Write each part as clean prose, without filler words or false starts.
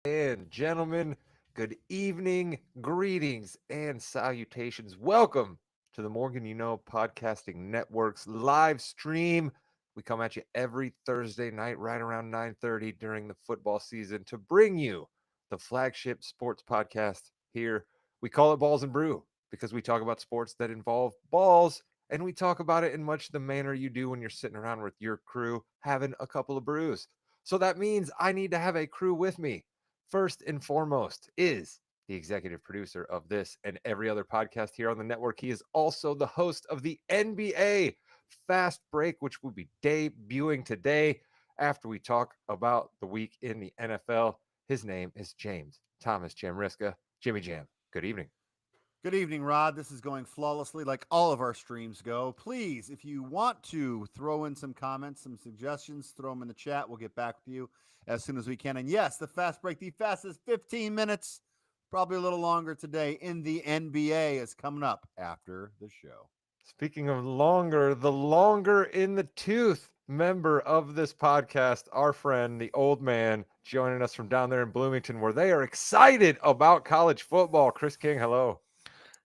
and gentlemen, good evening, greetings, and salutations. Welcome to the Morgan You Know Podcasting Network's live stream. We come at you every Thursday night right around 9:30 during the football season to bring you the flagship sports podcast here. We call it Balls and Brew because we talk about sports that involve balls and we talk about it in much the manner you do when you're sitting around with your crew having a couple of brews. So that means I need to have a crew with me. First and foremost is the executive producer of this and every other podcast here on the network. He is also the host of the NBA Fast Break, which will be debuting today after we talk about the week in the NFL. His name is James Thomas Jamriska. Jimmy Jam, good evening. Good evening, Rod. This is going flawlessly like all of our streams go. Please, if you want to throw in some comments, some suggestions, throw them in the chat. We'll get back to you as soon as we can. And yes, the fast break, the fastest 15 minutes, probably a little longer today in the NBA is coming up after the show. Speaking of longer, the longer in the tooth member of this podcast, our friend, the old man, joining us from down there in Bloomington, where they are excited about college football. Chris King, hello.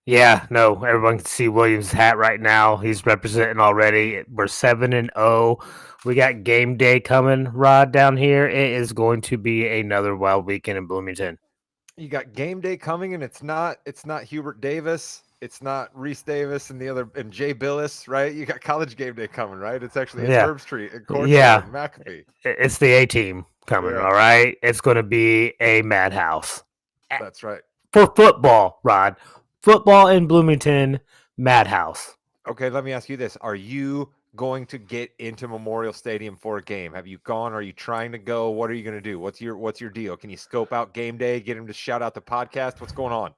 Yeah, no, everyone can see Williams' hat right now. He's representing already. We're 7-0. We got game day coming, Rod, down here. It is going to be another wild weekend in Bloomington. You got game day coming, and it's not Hubert Davis, it's not Reese Davis and Jay Billis, right? You got college game day coming, right? It's Yeah, Herbstreit and Cordell yeah, and McAfee. it's the A team coming, Yeah, all right? It's going to be a madhouse. that's right. For football, Rod. Football in Bloomington, madhouse. Okay, let me ask you this: are you going to get into Memorial Stadium for a game? Have you gone? Are you trying to go? What are you going to do? What's your deal? Can you scope out game day? Get him to shout out the podcast. What's going on?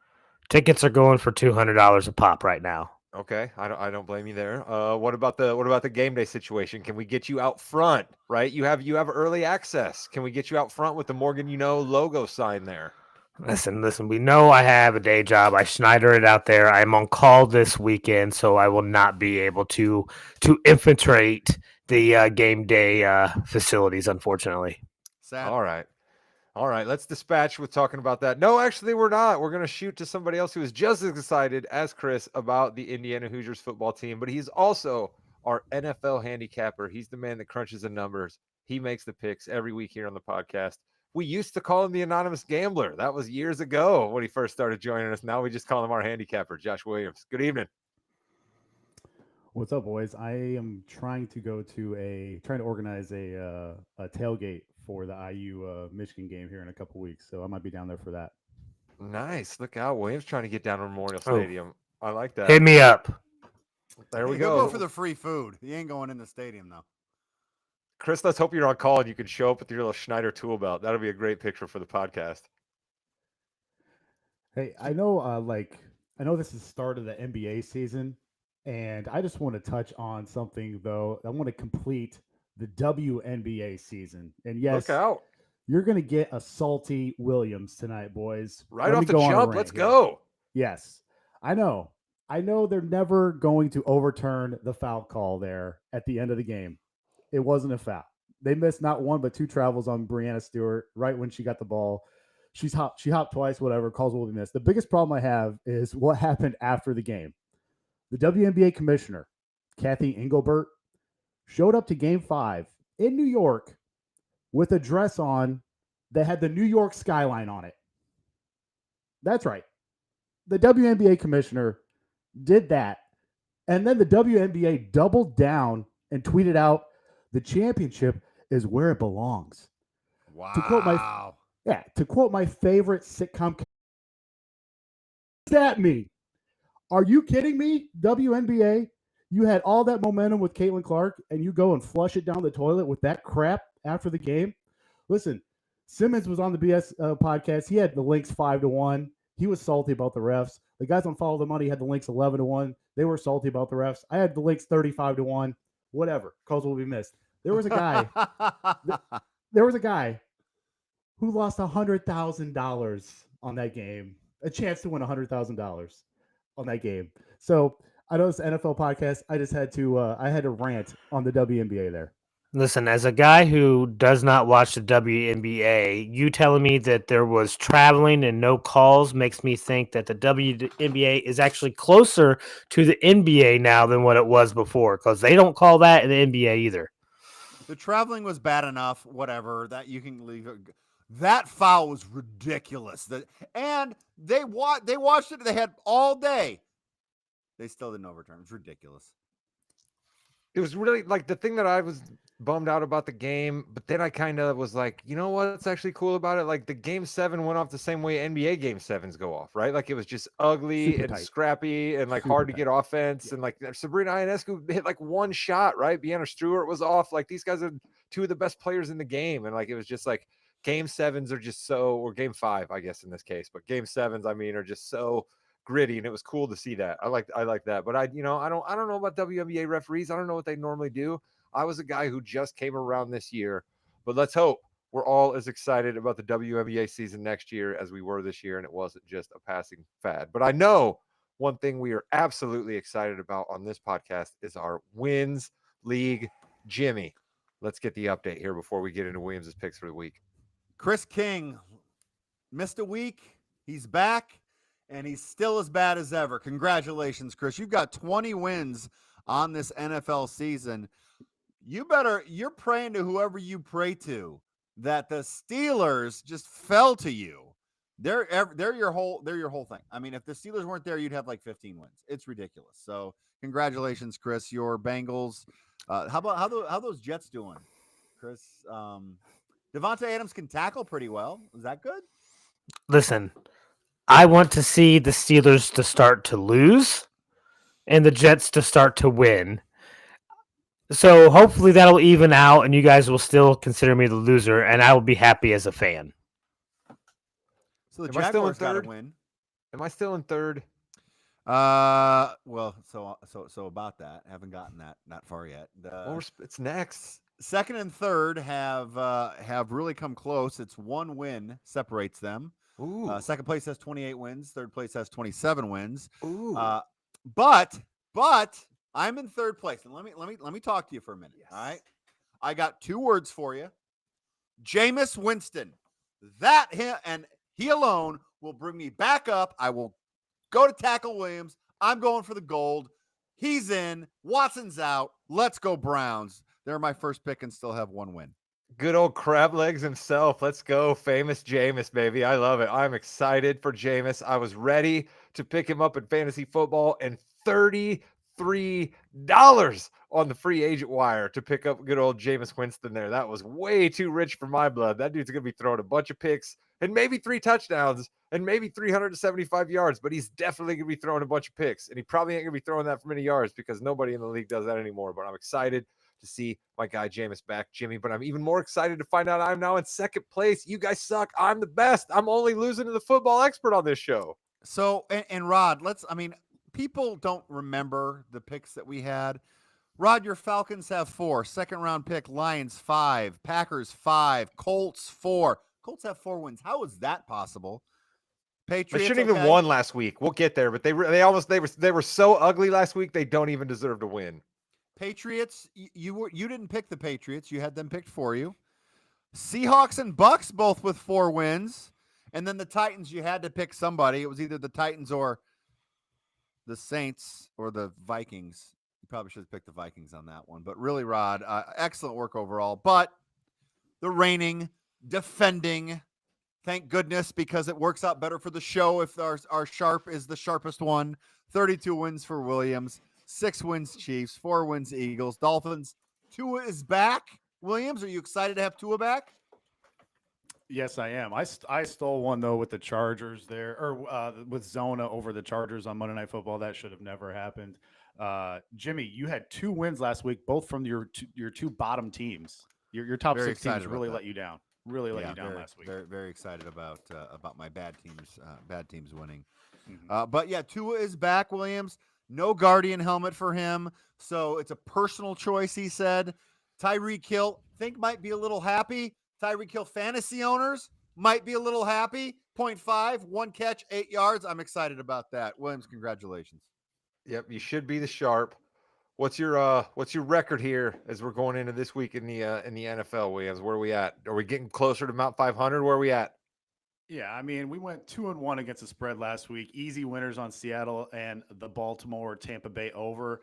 Tickets are going for $200 a pop right now. Okay, I don't blame you there. What about the game day situation? Can we get you out front? Right, you have early access. Can we get you out front with the Morgan logo sign there? Listen. We know I have a day job. I Schneider it out there. I'm on call this weekend, so I will not be able to infiltrate the game day facilities. Unfortunately, Sad. All right. All right, let's dispatch with talking about that. No, actually, we're not. We're going to shoot to somebody else who is just as excited as Chris about the Indiana Hoosiers football team, but he's also our NFL handicapper. He's the man that crunches the numbers. He makes the picks every week here on the podcast. We used to call him the anonymous gambler. That was years ago when he first started joining us. Now we just call him our handicapper, Josh Williams. Good evening. What's up, boys? I am trying to organize a tailgate for the IU Michigan game here in a couple weeks, so I might be down there for that. Nice. Look out. Williams trying to get down to Memorial oh, Stadium. I like hit that. me up. There we He'll go go. for the free food. He ain't going in the stadium, though. Chris, let's hope you're on call and you can show up with your little Schneider tool belt. That'll be a great picture for the podcast. Hey, I know this is the start of the NBA season, and I just want to touch on something though. I want to complete the WNBA season, and Look yes, out. you're gonna get a salty Williams tonight, boys. Right Let off me the go on a jump. rant Let's here. go. Yes, I know. I know they're never going to overturn the foul call there at the end of the game. It wasn't a foul. They missed not one but two travels on Brianna Stewart right when she got the ball. She hopped twice, whatever, calls will be missed. The biggest problem I have is what happened after the game. The WNBA commissioner, Kathy Engelbert, showed up to game 5 in New York with a dress on that had the New York skyline on it. That's right. The WNBA commissioner did that. And then the WNBA doubled down and tweeted out the championship is where it belongs. To quote my Wow. to quote my favorite sitcom, what does that mean? Are you kidding me? WNBA, you had all that momentum with Caitlin Clark, and you go and flush it down the toilet with that crap after the game. Listen, Simmons was on the BS podcast. He had the links 5-1. He was salty about the refs. The guys on Follow the Money had the links 11-1. They were salty about the refs. I had the links 35-1. Whatever. Calls will be missed. There was a guy. There was a guy who lost $100,000 on that game. A chance to win $100,000 on that game. So I know it's an NFL podcast. I just had to I had to rant on the WNBA there. Listen, as a guy who does not watch the WNBA, you telling me that there was traveling and no calls makes me think that the WNBA is actually closer to the NBA now than what it was before, because they don't call that in the NBA either. The traveling was bad enough, whatever, that you can leave it. That foul was ridiculous. And they watched it. They had all day. They still didn't overturn. It was ridiculous. It was really like the thing that I was bummed out about the game, but then I kind of was like, you know what's actually cool about it? Like the game 7 went off the same way NBA game 7s go off, right? Like it was just ugly Super and tight. scrappy and like Super hard to tight. get offense. And like Sabrina Ionescu hit like one shot, right? Deanna Stewart was off. Like these guys are two of the best players in the game. And like it was just like game 7s are just so, or game 5, I guess in this case, but game 7s, I mean, are just so gritty, and it was cool to see that. I like that. But I don't know about WNBA referees. I don't know what they normally do. I was a guy who just came around this year, but let's hope we're all as excited about the WNBA season next year as we were this year, and it wasn't just a passing fad. But I know one thing we are absolutely excited about on this podcast is our Wins League. Jimmy, let's get the update here before we get into Williams' picks for the week. Chris King missed a week. He's back, and he's still as bad as ever. Congratulations, Chris. You've got 20 wins on this NFL season. You're praying to whoever you pray to that the Steelers just fell to you. They're your whole thing. I mean, if the Steelers weren't there, you'd have like 15 wins. It's ridiculous. So congratulations, Chris. Your Bengals. How those Jets doing, Chris? Devontae Adams can tackle pretty well. Is that good? Listen, I want to see the Steelers to start to lose and the Jets to start to win. So hopefully that'll even out and you guys will still consider me the loser and I will be happy as a fan. So the Am I still in Jaguars got to third? win. Am I still in third? Well, so about that. Haven't gotten that far yet. Well, it's next. Second and third have really come close. It's one win separates them. Ooh. Second place has 28 wins. Third place has 27 wins. Ooh. But I'm in third place, and let me talk to you for a minute. Yes. All right, I got 2 words for you. Jameis Winston. He alone will bring me back up. I will go to tackle Williams. I'm going for the gold. He's in. Watson's out. Let's go Browns. They're my first pick and still have 1 win. Good old crab legs himself. Let's go. Famous Jameis, baby. I love it. I'm excited for Jameis. I was ready to pick him up in fantasy football and $33 on the free agent wire to pick up good old Jameis Winston there. That was way too rich for my blood. That dude's going to be throwing a bunch of picks and maybe 3 touchdowns and maybe 375 yards, but he's definitely going to be throwing a bunch of picks. And he probably ain't going to be throwing that for many yards because nobody in the league does that anymore. But I'm excited to see my guy Jameis back, Jimmy. But I'm even more excited to find out I'm now in second place. You guys suck. I'm the best. I'm only losing to the football expert on this show. So, and Rod, people don't remember the picks that we had. Rod, your Falcons have 4. Second round pick, Lions 5. Packers 5. Colts 4. Colts have 4 wins. How is that possible? Patriots. They shouldn't even won last week. We'll get there, but they were so ugly last week. They don't even deserve to win. Patriots, you didn't pick the Patriots. You had them picked for you. Seahawks and Bucks both with 4 wins. And then the Titans, you had to pick somebody. It was either the Titans or the Saints or the Vikings. You probably should have picked the Vikings on that one. But really, Rod, excellent work overall. But the reigning, defending, thank goodness, because it works out better for the show if our sharp is the sharpest one. 32 wins for Williams. 6 wins Chiefs, 4 wins Eagles, Dolphins. Tua is back. Williams, are you excited to have Tua back? Yes, I am. I stole one though with the Chargers there, or with Zona over the Chargers on Monday Night Football. That should have never happened. Jimmy, you had 2 wins last week, both from your 2 bottom teams. Your top Very 6 teams excited really about let you down. Really let you down last week. Very, very excited about my bad teams winning. Mhm. But yeah, Tua is back. Williams. No Guardian helmet for him, so it's a personal choice, he said. Tyreek Hill, might be a little happy. Tyreek Hill fantasy owners might be a little happy. 0.5, 1 catch, 8 yards. I'm excited about that. Williams, congratulations. Yep, you should be the sharp. what's your record here as we're going into this week in the NFL, Williams? Where are we at? Are we getting closer to Mount 500? Where are we at? Yeah, I mean, we went 2-1 against the spread last week. Easy winners on Seattle and the Baltimore Tampa Bay over.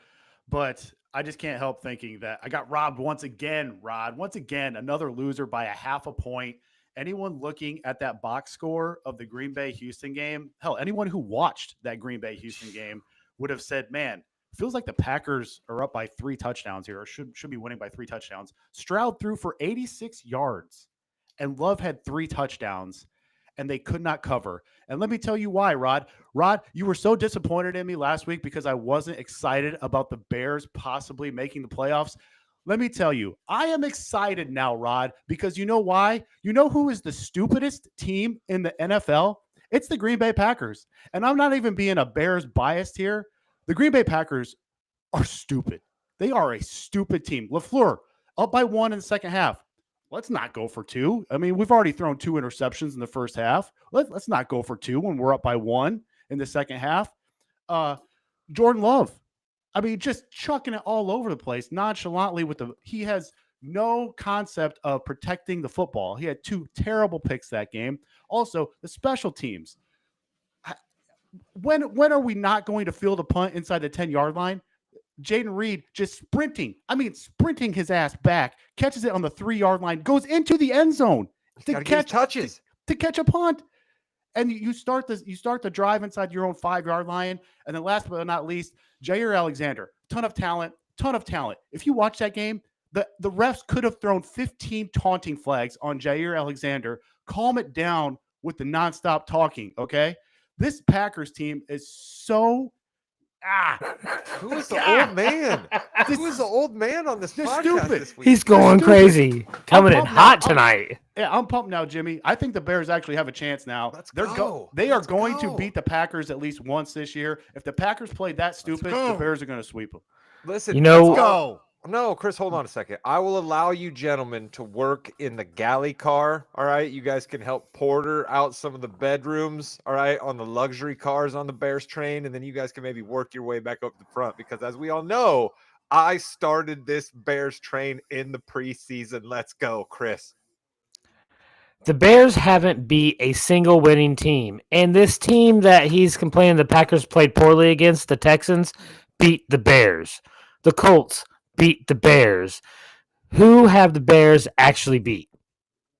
But I just can't help thinking that I got robbed once again, Rod. Once again, another loser by a half a point. Anyone looking at that box score of the Green Bay Houston game, hell, anyone who watched that Green Bay Houston game would have said, man, feels like the Packers are up by 3 touchdowns here, or should be winning by 3 touchdowns. Stroud threw for 86 yards, and Love had 3 touchdowns. And they could not cover. And let me tell you why, Rod. Rod, you were so disappointed in me last week because I wasn't excited about the Bears possibly making the playoffs. Let me tell you, I am excited now, Rod, because you know why? You know who is the stupidest team in the NFL? It's the Green Bay Packers. And I'm not even being a Bears biased here. The Green Bay Packers are stupid. They are a stupid team. LaFleur, up by 1 in the second half. Let's not go for 2. I mean, we've already thrown 2 interceptions in the first half. Let's not go for 2 when we're up by 1 in the second half. Jordan Love, I mean, just chucking it all over the place nonchalantly he has no concept of protecting the football. He had 2 terrible picks that game. Also, the special teams. When are we not going to field a punt inside the 10-yard line? Jaden Reed just sprinting his ass back, catches it on the 3-yard line, goes into the end zone to catch touches to catch a punt. And you start the drive inside your own 5-yard line. And then last but not least, Jair Alexander, ton of talent. If you watch that game, the refs could have thrown 15 taunting flags on Jair Alexander. Calm it down with the nonstop talking, okay? This Packers team is so who is the old man? Who is the old man on this podcast this week? He's going crazy. Coming in hot tonight. Yeah, I'm pumped now, Jimmy. I think the Bears actually have a chance now. They are going to beat the Packers at least once this year. If the Packers play that stupid, the Bears are going to sweep them. Listen, let's go. No, Chris, hold on a second. I will allow you gentlemen to work in the galley car, all right? You guys can help porter out some of the bedrooms, all right, on the luxury cars on the Bears train, and then you guys can maybe work your way back up the front because as we all know, I started this Bears train in the preseason. Let's go, Chris. The Bears haven't beat a single winning team, and this team that he's complaining the Packers played poorly against, the Texans, beat the Bears. The Colts beat the Bears. Who have the Bears actually beat?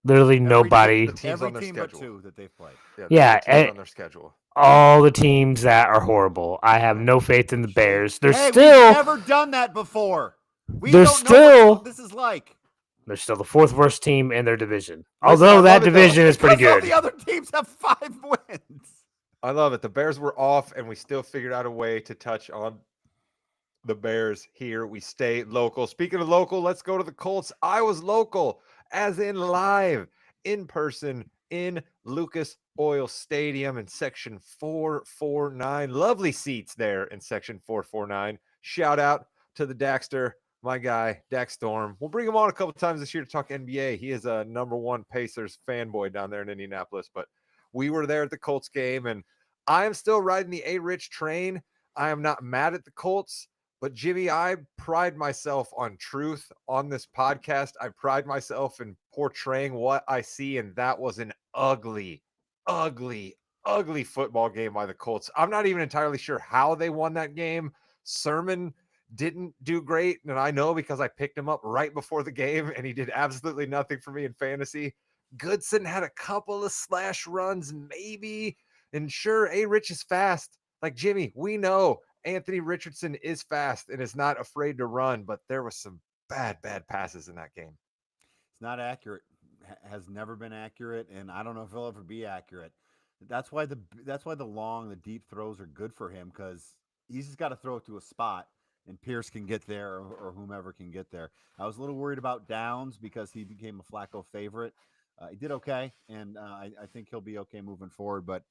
Literally nobody. Every team but 2 that they've played. Yeah, on their schedule. All the teams that are horrible. I have no faith in the Bears. We've never done that before. We don't know what this is like. They're still the 4th worst team in their division. Although that division is pretty good. All the other teams have 5 wins. I love it. The Bears were off, and we still figured out a way to touch on the Bears here. We stay local. Speaking of local, let's go to the Colts. I was local, as in live, in person, in Lucas Oil Stadium in section 449. Lovely seats there in section 449. Shout out to the Daxter, my guy, Dax Storm. We'll bring him on a couple times this year to talk NBA. He is a #1 Pacers fanboy down there in Indianapolis, but we were there at the Colts game, and I am still riding the A-Rich train. I am not mad at the Colts. But Jimmy, I pride myself on truth on this podcast. I pride myself in portraying what I see, and that was an ugly, ugly, ugly football game by the Colts. I'm not even entirely sure how they won that game. Sermon didn't do great, and I know because I picked him up right before the game, and he did absolutely nothing for me in fantasy. Goodson had a couple of slash runs, maybe, and sure, A-Rich is fast. Like, Jimmy, we know Anthony Richardson is fast and is not afraid to run, but there was some bad passes in that game. It's not accurate. Has never been accurate, and I don't know if he'll ever be accurate. That's why the long, the deep throws are good for him because he's just got to throw it to a spot, and Pierce can get there or whomever can get there. I was a little worried about Downs because he became a Flacco favorite. He did okay, and I think he'll be okay moving forward, but.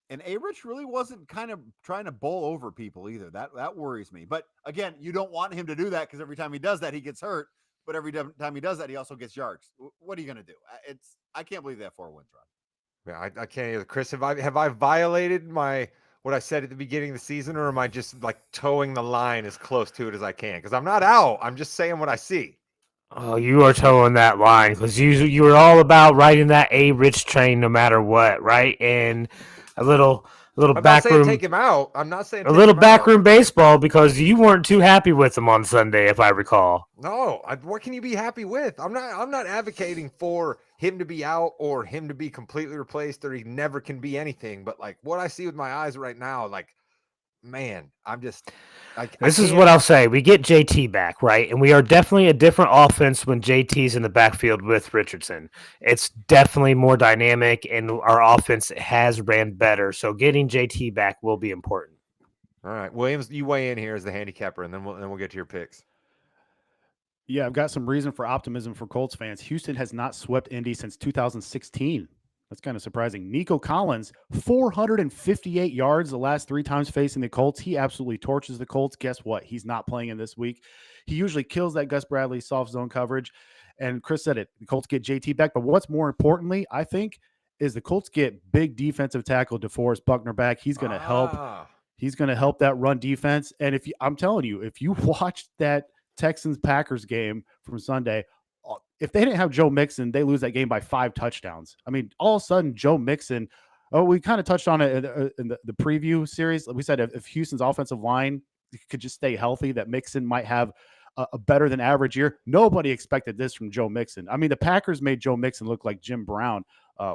And A-Rich really wasn't kind of trying to bowl over people either. That worries me. But again, you don't want him to do that because every time he does that, he gets hurt. But every time he does that, he also gets yards. What are you going to do? I can't believe that 4 wins, Rod. Yeah, I can't either. Chris, have I violated my what I said at the beginning of the season, or am I just like towing the line as close to it as I can? Because I'm not out. I'm just saying what I see. Oh, you are towing that line because you were all about riding that A-Rich train no matter what, right? And a little I'm not saying backroom, take him out. I'm not saying a take little him out. backroom baseball because you weren't too happy with him on Sunday, if I recall. No, what can you be happy with? I'm not advocating for him to be out or him to be completely replaced or he never can be anything. But like what I see with my eyes right now, like, man, I'm just like This is what I'll say. We get JT back, right? And we are definitely a different offense when JT's in the backfield with Richardson. It's definitely more dynamic, and our offense has ran better. So getting JT back will be important. All right, Williams, you weigh in here as the handicapper, and then we'll get to your picks. Yeah, I've got some reason for optimism for Colts fans. Houston has not swept Indy since 2016. That's kind of surprising. Nico Collins, 458 yards the last 3 times facing the Colts. He absolutely torches the Colts. Guess what? He's not playing in this week. He usually kills that Gus Bradley soft zone coverage. And Chris said it. The Colts get JT back. But what's more importantly, I think, is the Colts get big defensive tackle DeForest Buckner back. He's going to help. He's going to help that run defense. And I'm telling you, if you watched that Texans-Packers game from Sunday, if they didn't have Joe Mixon, they lose that game by 5 touchdowns. I mean, all of a sudden, Joe Mixon, we kind of touched on it in the preview series. We said if Houston's offensive line could just stay healthy, that Mixon might have a better than average year. Nobody expected this from Joe Mixon. I mean, the Packers made Joe Mixon look like Jim Brown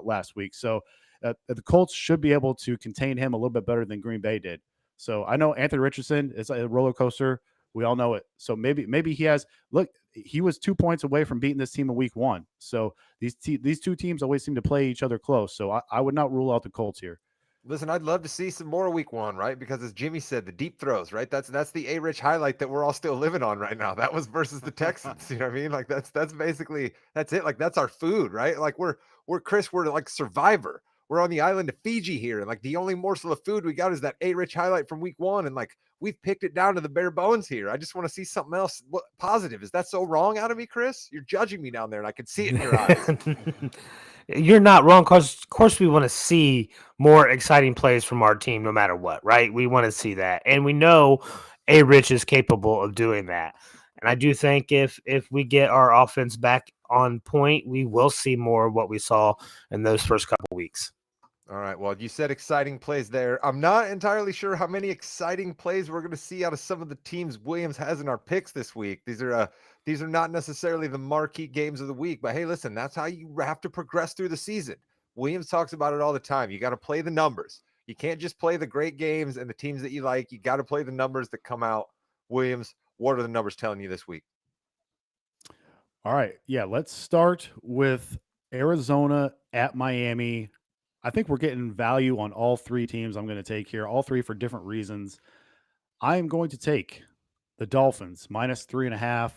last week. So the Colts should be able to contain him a little bit better than Green Bay did. So I know Anthony Richardson is a roller coaster. We all know it. So maybe he has – look, he was 2 points away from beating this team in week 1. So these 2 teams always seem to play each other close. So I would not rule out the Colts here. Listen, I'd love to see some more week 1, right? Because as Jimmy said, the deep throws, right? That's the A-Rich highlight that we're all still living on right now. That was versus the Texans. You know what I mean? Like that's basically that's it. Like that's our food, right? Like we're Chris, we're like Survivor. We're on the island of Fiji here, and like the only morsel of food we got is that A-Rich highlight from week 1, and like we've picked it down to the bare bones here. I just want to see something else positive. Is that so wrong out of me, Chris? You're judging me down there, and I can see it in your eyes. You're not wrong, because of course we want to see more exciting plays from our team no matter what, right? We want to see that. And we know A-Rich is capable of doing that. And I do think if we get our offense back on point, we will see more of what we saw in those first couple weeks. All right. Well, you said exciting plays there. I'm not entirely sure how many exciting plays we're going to see out of some of the teams Williams has in our picks this week. These are not necessarily the marquee games of the week, but hey, listen, that's how you have to progress through the season. Williams talks about it all the time. You got to play the numbers. You can't just play the great games and the teams that you like. You got to play the numbers that come out. Williams, what are the numbers telling you this week? All right. Yeah, let's start with Arizona at Miami. I think we're getting value on all 3 teams I'm going to take here, all 3 for different reasons. I am going to take the Dolphins, -3.5,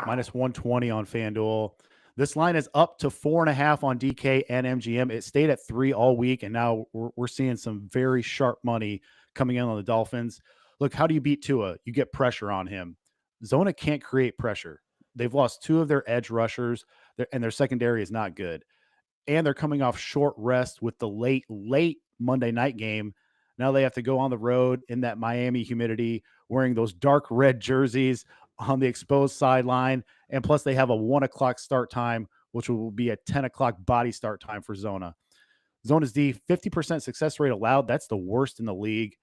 minus 120 on FanDuel. This line is up to 4.5 on DK and MGM. It stayed at 3 all week, and now we're seeing some very sharp money coming in on the Dolphins. Look, how do you beat Tua? You get pressure on him. Zona can't create pressure. They've lost 2 of their edge rushers, and their secondary is not good. And they're coming off short rest with the late Monday night game. Now they have to go on the road in that Miami humidity, wearing those dark red jerseys on the exposed sideline. And plus they have a 1:00 start time, which will be a 10:00 body start time for Zona. Zona's D, 50% success rate allowed. That's the worst in the league.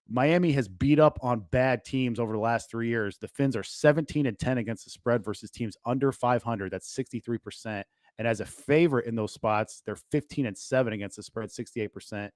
Miami has beat up on bad teams over the last 3 years. The Fins are 17-10 against the spread versus teams under 500. That's 63%. And as a favorite in those spots, they're 15-7 against the spread, 68%.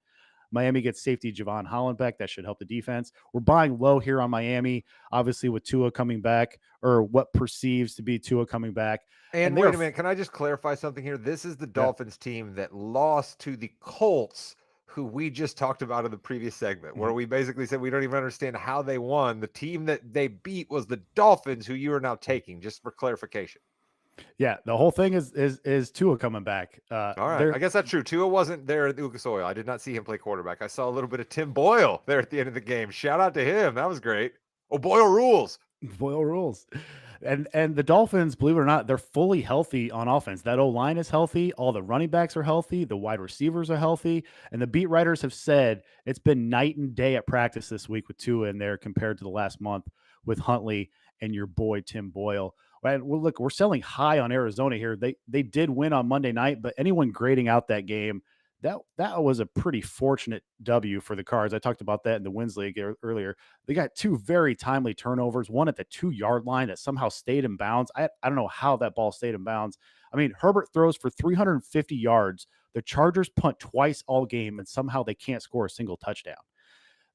Miami gets safety Javon Holland back. That should help the defense. We're buying low here on Miami, obviously with Tua coming back, or what perceives to be Tua coming back. And wait a minute, can I just clarify something here? This is the Dolphins team that lost to the Colts, who we just talked about in the previous segment, where we basically said we don't even understand how they won. The team that they beat was the Dolphins, who you are now taking, just for clarification. Yeah, the whole thing is Tua coming back. All right, I guess that's true. Tua wasn't there at Lucas Oil. I did not see him play quarterback. I saw a little bit of Tim Boyle there at the end of the game. Shout out to him. That was great. Oh, Boyle rules. Boyle rules. And the Dolphins, believe it or not, they're fully healthy on offense. That O-line is healthy. All the running backs are healthy. The wide receivers are healthy. And the beat writers have said it's been night and day at practice this week with Tua in there compared to the last month with Huntley and your boy Tim Boyle. Right? Well, look, we're selling high on Arizona here. They did win on Monday night, but anyone grading out that game, that was a pretty fortunate W for the Cards. I talked about that in the Wins League earlier. They got two very timely turnovers, one at the 2-yard line that somehow stayed in bounds. I don't know how that ball stayed in bounds. I mean, Herbert throws for 350 yards. The Chargers punt twice all game, and somehow they can't score a single touchdown.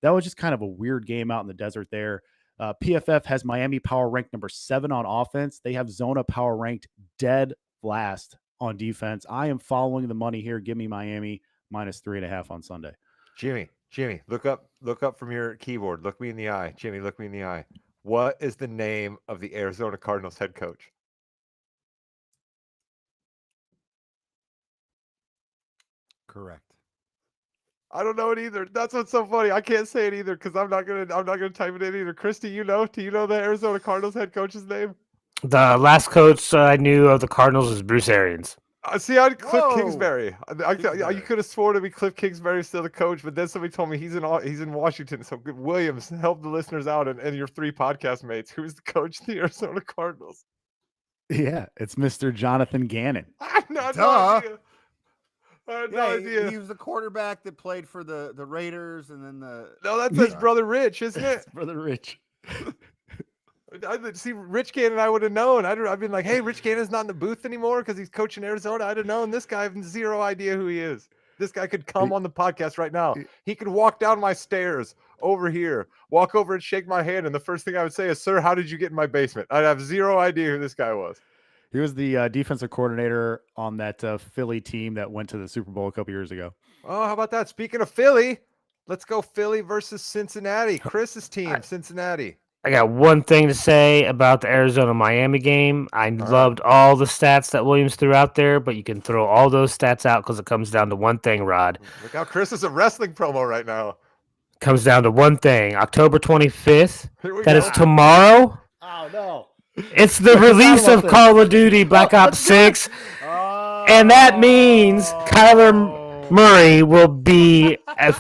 That was just kind of a weird game out in the desert there. PFF has Miami power ranked number 7 on offense. They have Zona power ranked dead last on defense. I am following the money here. Give me Miami -3.5 on Sunday. Jimmy, look up from your keyboard. Look me in the eye. Jimmy, look me in the eye. What is the name of the Arizona Cardinals head coach? Correct. I don't know it either. That's what's so funny. I can't say it either because I'm not gonna type it in either. Chris, do you know the Arizona Cardinals head coach's name? The last coach I knew of the Cardinals was Bruce Arians. See, I Cliff Whoa. Kingsbury. Kingsbury. You could have sworn to me Cliff Kingsbury's still the coach, but then somebody told me he's in Washington. So Williams, help the listeners out and your 3 podcast mates. Who's the coach of the Arizona Cardinals? Yeah, it's Mr. Jonathan Gannon. I had no Duh. idea. I had no Yeah, idea. he was the quarterback that played for the Raiders, and then No, that's his brother Rich, isn't it? Brother Rich. See, Rich Gannon, I would have known. I've been like, hey, Rich Gannon's not in the booth anymore because he's coaching Arizona. I'd have known. This guy, I have zero idea who he is. This guy could come on the podcast right now. He could walk down my stairs over here, walk over and shake my hand, and the first thing I would say is, sir, how did you get in my basement? I'd have zero idea who this guy was. He was the defensive coordinator on that Philly team that went to the Super Bowl a couple years ago. Oh, how about that? Speaking of Philly, let's go Philly versus Cincinnati. Chris's team, Cincinnati. I got one thing to say about the Arizona-Miami game. I loved all the stats that Williams threw out there, but you can throw all those stats out because it comes down to one thing, Rod. Look how Chris is a wrestling promo right now. Comes down to one thing. October 25th. Here we That go. is tomorrow. Oh, no. It's the release of Call of Duty Black Ops 6. And that means Kyler Murray will be,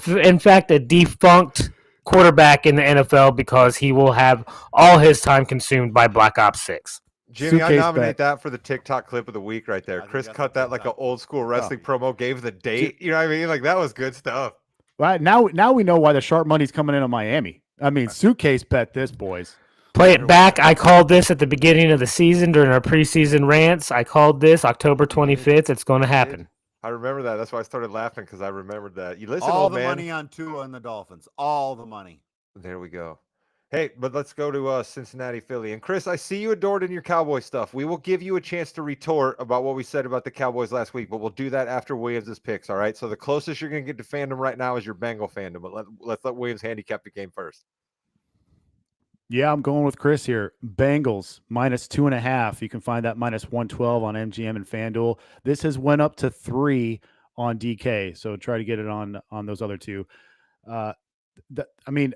in fact, a defunct quarterback in the NFL because he will have all his time consumed by Black Ops 6. Jimmy, I Suitcase nominate bet. that for the TikTok clip of the week right there. I think Chris that's cut a that good like an time. old school wrestling promo, gave the date. You know what I mean? Like that was good stuff. Right, now we know why the sharp money's coming in on Miami. I mean, suitcase bet this, boys. Play it back. I called this at the beginning of the season during our preseason rants. I called this October 25th. It's going to happen. I remember that. That's why I started laughing because I remembered that. You listen, all old the man. money on Tua and the Dolphins. All the money. There we go. Hey, but let's go to Cincinnati, Philly. And Chris, I see you adored in your Cowboy stuff. We will give you a chance to retort about what we said about the Cowboys last week, but we'll do that after Williams' picks, all right? So the closest you're going to get to fandom right now is your Bengal fandom, but let's let Williams handicap the game first. Yeah, I'm going with Chris here. Bengals -2.5. You can find that -112 on MGM and FanDuel. This has went up to 3 on DK, so try to get it on those other two. I mean,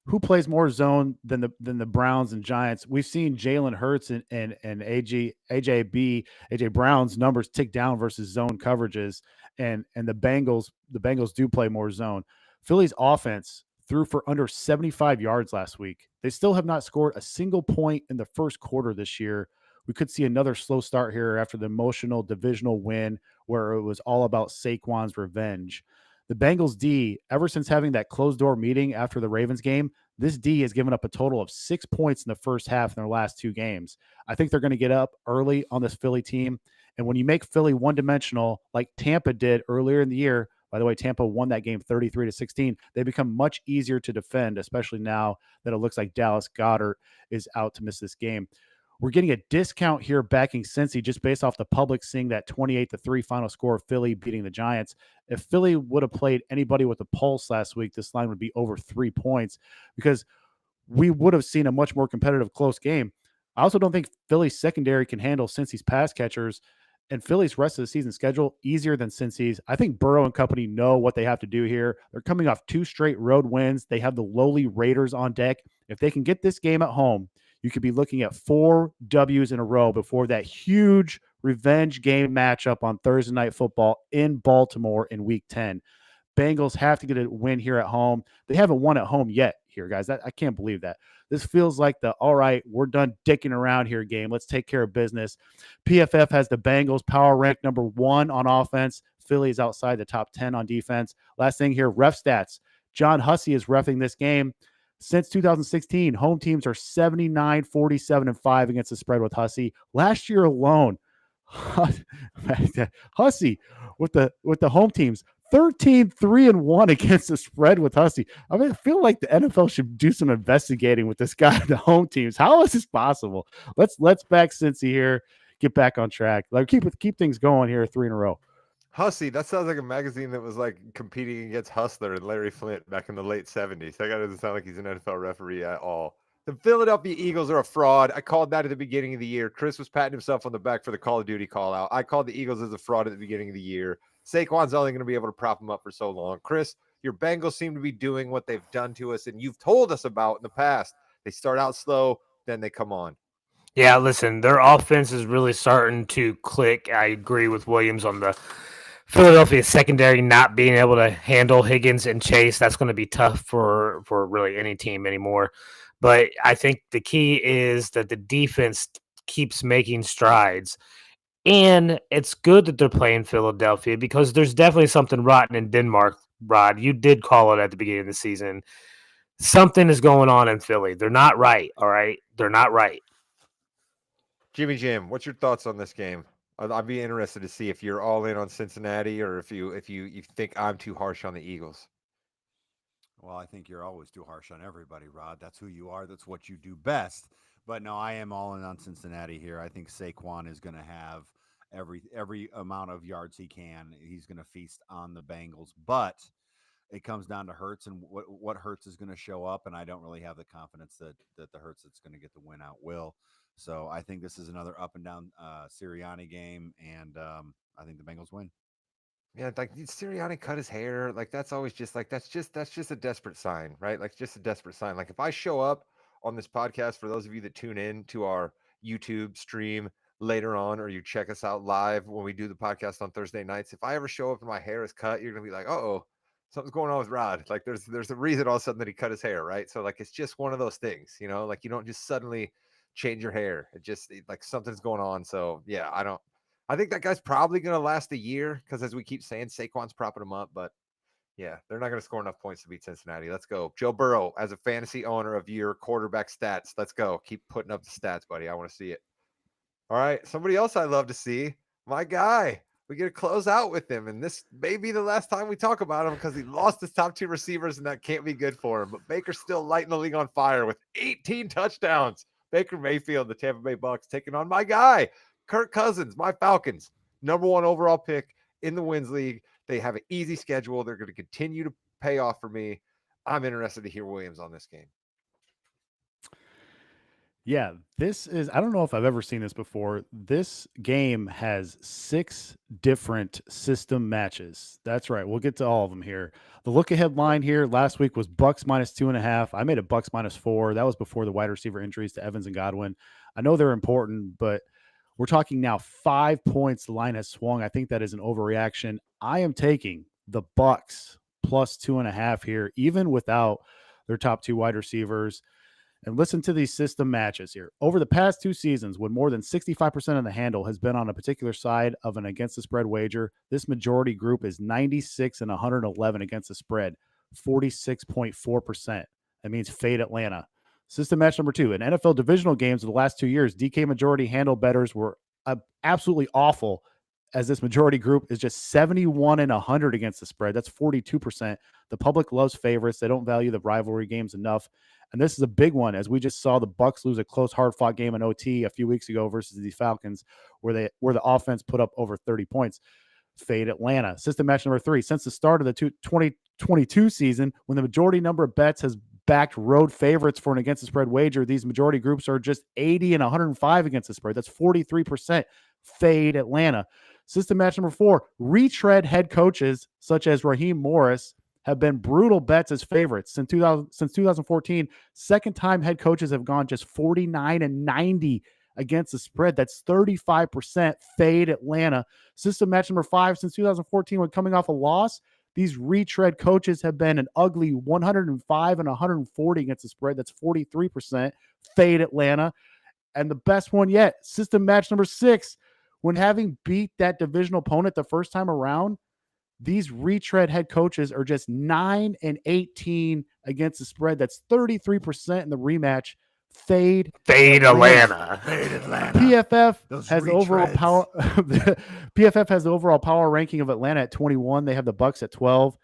who plays more zone than the Browns and Giants? We've seen Jalen Hurts and AJ Brown's numbers tick down versus zone coverages, and the Bengals do play more zone. Philly's offense threw for under 75 yards last week. They still have not scored a single point in the first quarter this year. We could see another slow start here after the emotional divisional win where it was all about Saquon's revenge. The Bengals D, ever since having that closed door meeting after the Ravens game, this D has given up a total of 6 points in the first half in their last 2 games. I think they're going to get up early on this Philly team. And when you make Philly one-dimensional like Tampa did earlier in the year, by the way, Tampa won that game 33-16. They become much easier to defend, especially now that it looks like Dallas Goedert is out to miss this game. We're getting a discount here backing Cincy just based off the public seeing that 28-3 final score of Philly beating the Giants. If Philly would have played anybody with a pulse last week, this line would be over 3 points because we would have seen a much more competitive close game. I also don't think Philly's secondary can handle Cincy's pass catchers, and Philly's rest of the season schedule easier than Cincy's. I think Burrow and company know what they have to do here. They're coming off 2 straight road wins. They have the lowly Raiders on deck. If they can get this game at home, you could be looking at 4 W's in a row before that huge revenge game matchup on Thursday Night Football in Baltimore in Week 10. Bengals have to get a win here at home. They haven't won at home yet here, guys. I can't believe that. This feels like the, all right, we're done dicking around here game. Let's take care of business. PFF has the Bengals power ranked number 1 on offense. Philly is outside the top 10 on defense. Last thing here, ref stats. John Hussey is reffing this game. Since 2016, home teams are 79, 47, and 5 against the spread with Hussey. Last year alone, Hussey with the home teams, 13, 3-1 against the spread with Hussey. I mean, I feel like the NFL should do some investigating with this guy at the home teams. How is this possible? Let's back Cincy here, get back on track. Like keep things going here 3 in a row. Hussey, that sounds like a magazine that was like competing against Hustler and Larry Flint back in the late 70s. That guy doesn't sound like he's an NFL referee at all. The Philadelphia Eagles are a fraud. I called that at the beginning of the year. Chris was patting himself on the back for the Call of Duty call out. I called the Eagles as a fraud at the beginning of the year. Saquon's only going to be able to prop him up for so long. Chris, your Bengals seem to be doing what they've done to us and you've told us about in the past. They start out slow, then they come on. Yeah, listen, their offense is really starting to click. I agree with Williams on the Philadelphia secondary not being able to handle Higgins and Chase. That's going to be tough for really any team anymore. But I think the key is that the defense keeps making strides. And it's good that they're playing Philadelphia because there's definitely something rotten in Denmark, Rod. You did call it at the beginning of the season. Something is going on in Philly. They're not right, all right? They're not right. Jimmy Jim, what's your thoughts on this game? I'd be interested to see if you're all in on Cincinnati or if you think I'm too harsh on the Eagles. Well, I think you're always too harsh on everybody, Rod. That's who you are. That's what you do best. But no, I am all in on Cincinnati here. I think Saquon is going to have every amount of yards he can. He's going to feast on the Bengals. But it comes down to Hurts and what Hurts is going to show up. And I don't really have the confidence that the Hurts that's going to get the win out will. So I think this is another up and down Sirianni game, and I think the Bengals win. Yeah, like Sirianni cut his hair. Like that's always just like that's just a desperate sign, right? Like just a desperate sign. Like if I show up on this podcast, for those of you that tune in to our YouTube stream later on, or you check us out live when we do the podcast on Thursday nights, if I ever show up and my hair is cut, you're gonna be like, oh, something's going on with Rod. Like there's a reason all of a sudden that he cut his hair, right? So like it's just one of those things, you know, like you don't just suddenly change your hair. Like something's going on. So yeah, I think that guy's probably going to last a year because as we keep saying, Saquon's propping him up, but yeah, they're not going to score enough points to beat Cincinnati. Let's go. Joe Burrow, as a fantasy owner of your quarterback stats, let's go. Keep putting up the stats, buddy. I want to see it. All right. Somebody else I love to see, my guy. We get to close out with him. And this may be the last time we talk about him because he lost his top 2 receivers and that can't be good for him. But Baker's still lighting the league on fire with 18 touchdowns. Baker Mayfield, the Tampa Bay Bucs, taking on my guy, Kirk Cousins, my Falcons, number 1 overall pick in the Wins League. They have an easy schedule. They're going to continue to pay off for me. I'm interested to hear Williams on this game. Yeah, this is, I don't know if I've ever seen this before. This game has 6 different system matches. That's right. We'll get to all of them here. The look ahead line here last week was Bucks -2.5. I made a Bucks -4. That was before the wide receiver injuries to Evans and Godwin. I know they're important, but we're talking now 5 points. The line has swung. I think that is an overreaction. I am taking the Bucks +2.5 here, even without their top 2 wide receivers. And listen to these system matches here. Over the past 2 seasons, when more than 65% of the handle has been on a particular side of an against the spread wager, this majority group is 96 and 111 against the spread, 46.4%. That means fade Atlanta. System match number 2. In NFL divisional games of the last 2 years, DK majority handle bettors were absolutely awful, as this majority group is just 71 and 100 against the spread. That's 42%. The public loves favorites. They don't value the rivalry games enough. And this is a big one, as we just saw the Bucs lose a close, hard-fought game in OT a few weeks ago versus the Falcons, where the offense put up over 30 points. Fade Atlanta. System match number 3. Since the start of the 2022 season, when the majority number of bets has backed road favorites for an against the spread wager, these majority groups are just 80 and 105 against the spread. That's 43%. Fade Atlanta. System match number 4. Retread head coaches such as Raheem Morris have been brutal bets as favorites since 2014. Second time head coaches have gone just 49-90 against the spread. That's 35% fade Atlanta. System match number 5 since 2014 when coming off a loss. These retread coaches have been an ugly 105 and 140 against the spread. That's 43% fade Atlanta. And the best one yet, system match number 6, when having beat that divisional opponent the first time around, these retread head coaches are just 9-18 against the spread. That's 33% in the rematch. Fade Atlanta. Fade Atlanta. PFF Those has the overall retreads. power. PFF has the overall power ranking of Atlanta at 21. They have the Bucks at 12.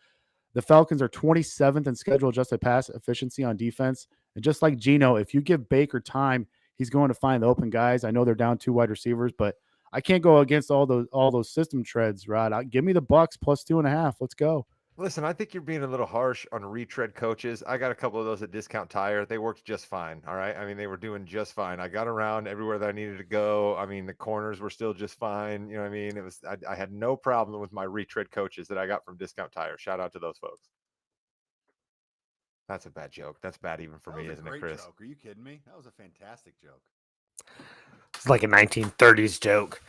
The Falcons are 27th in schedule adjusted pass efficiency on defense. And just like Geno, if you give Baker time, he's going to find the open guys. I know they're down 2 wide receivers, but I can't go against all those system treads, Rod. Give me the Bucks plus 2.5. Let's go. Listen, I think you're being a little harsh on retread coaches. I got a couple of those at Discount Tire. They worked just fine. All right. I mean, they were doing just fine. I got around everywhere that I needed to go. I mean, the corners were still just fine. You know what I mean? I had no problem with my retread coaches that I got from Discount Tire. Shout out to those folks. That's a bad joke. That's bad even for me, isn't it, Chris? Joke. Are you kidding me? That was a fantastic joke. It's like a 1930s joke.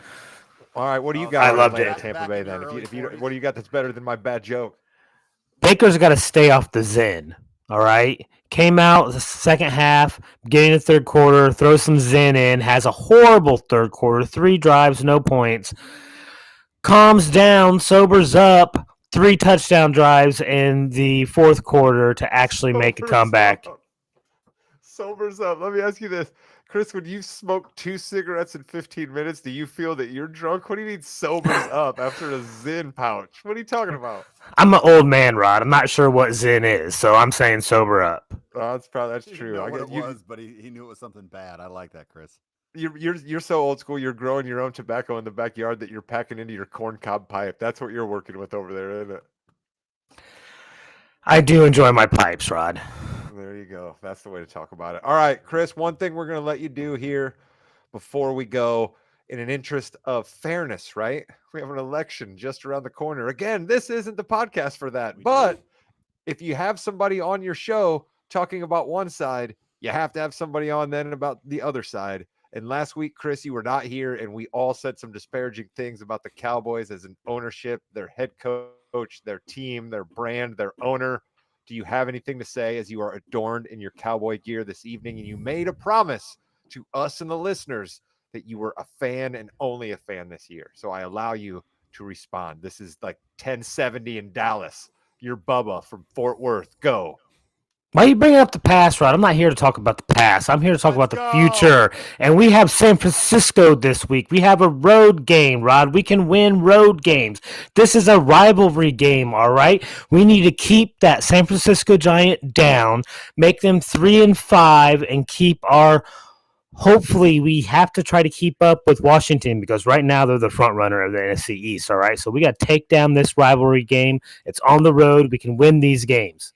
All right, what do you Oh, got? I on loved Atlanta, it. Tampa Back Bay. in your Then, early if you 40s. what do you got that's better than my bad joke? Baker's got to stay off the Zen. All right. Came out the second half, beginning of the third quarter, throws some Zen in, has a horrible third quarter, 3 drives, no points. Calms down, sobers up, 3 touchdown drives in the fourth quarter to actually make a Sobers comeback. up. Sobers up. Let me ask you this. Chris, when you smoke 2 cigarettes in 15 minutes, do you feel that you're drunk? What do you mean sobers up after a Zen pouch? What are you talking about? I'm an old man, Rod. I'm not sure what Zen is, so I'm saying sober up. Oh, that's He didn't true. know I what get it you. was, but he knew it was something bad. I like that, Chris. You're so old school. You're growing your own tobacco in the backyard that you're packing into your corncob pipe. That's what you're working with over there, isn't it? I do enjoy my pipes, Rod. There you go. That's the way to talk about it. All right, Chris, one thing we're going to let you do here before we go, in an interest of fairness, right? We have an election just around the corner. Again, this isn't the podcast for that. But if you have somebody on your show talking about one side, you have to have somebody on then about the other side. And last week, Chris, you were not here, and we all said some disparaging things about the Cowboys as an ownership, their head coach, their team, their brand, their owner. Do you have anything to say as you are adorned in your Cowboy gear this evening? And you made a promise to us and the listeners that you were a fan and only a fan this year. So I allow you to respond. This is like 1070 in Dallas. You're Bubba from Fort Worth. Go. Why are you bringing up the past, Rod? I'm not here to talk about the past. I'm here to talk Let's about the go. future. And we have San Francisco this week. We have a road game, Rod. We can win road games. This is a rivalry game, all right? We need to keep that San Francisco Giant down, make them 3-5, and keep our – hopefully we have to try to keep up with Washington because right now they're the front runner of the NFC East, all right? So we got to take down this rivalry game. It's on the road. We can win these games.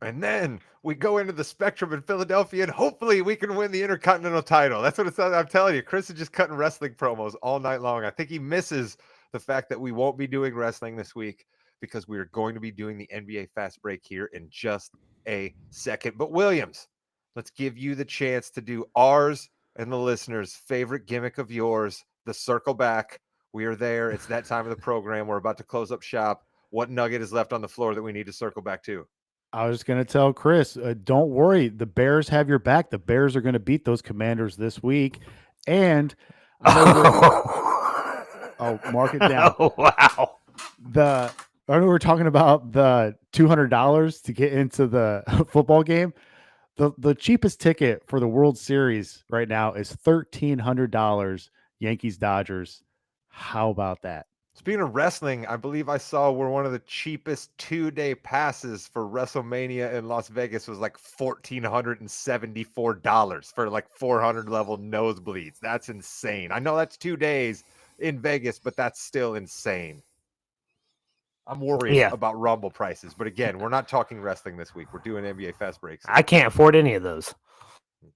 And then we go into the Spectrum in Philadelphia, and hopefully we can win the Intercontinental title. That's what it's. I'm telling you, Chris is just cutting wrestling promos all night long. I think he misses the fact that we won't be doing wrestling this week because we are going to be doing the NBA Fast Break here in just a second. But Williams, let's give you the chance to do ours and the listeners' favorite gimmick of yours, the circle back. We are there. It's that time of the program. We're about to close up shop. What nugget is left on the floor that we need to circle back to? I was going to tell Chris, don't worry. The Bears have your back. The Bears are going to beat those Commanders this week. And I know mark it down. Oh, wow. I know we're talking about the $200 to get into the football game. The cheapest ticket for the World Series right now is $1,300. Yankees Dodgers. How about that? Speaking of wrestling, I believe I saw where one of the cheapest 2-day passes for WrestleMania in Las Vegas was like $1,474 for like 400 level nosebleeds. That's insane. I know that's 2 days in Vegas, but that's still insane. I'm worried about Rumble prices. But again, we're not talking wrestling this week. We're doing NBA Fast Breaks. I can't afford any of those.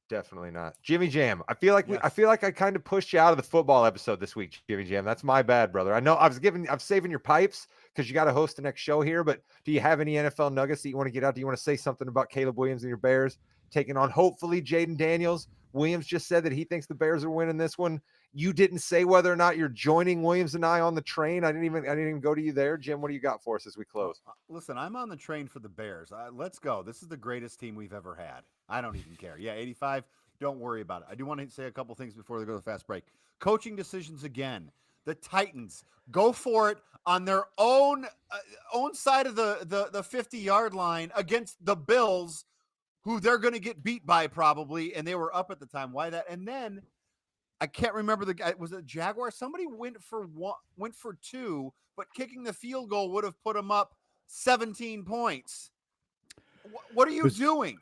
Definitely not. Jimmy Jam. I feel like Yes. I feel like I kind of pushed you out of the football episode this week, Jimmy Jam. That's my bad, brother. I know I'm saving your pipes because you got to host the next show here, but do you have any NFL nuggets that you want to get out? Do you want to say something about Caleb Williams and your Bears taking on hopefully Jaden Daniels? Williams just said that he thinks the Bears are winning this one. You didn't say whether or not you're joining Williams and I on the train. I didn't even go to you there. Jim, what do you got for us as we close? Listen, I'm on the train for the Bears. Let's go. This is the greatest team we've ever had. I don't even care. Yeah, 85. Don't worry about it. I do want to say a couple things before they go to the fast break. Coaching decisions again. The Titans go for it on their own side of the 50-yard line against the Bills, who they're going to get beat by probably, and they were up at the time. Why that? And then I can't remember the guy. Was it Jaguar? Somebody went for two, but kicking the field goal would have put them up 17 points. What are you doing?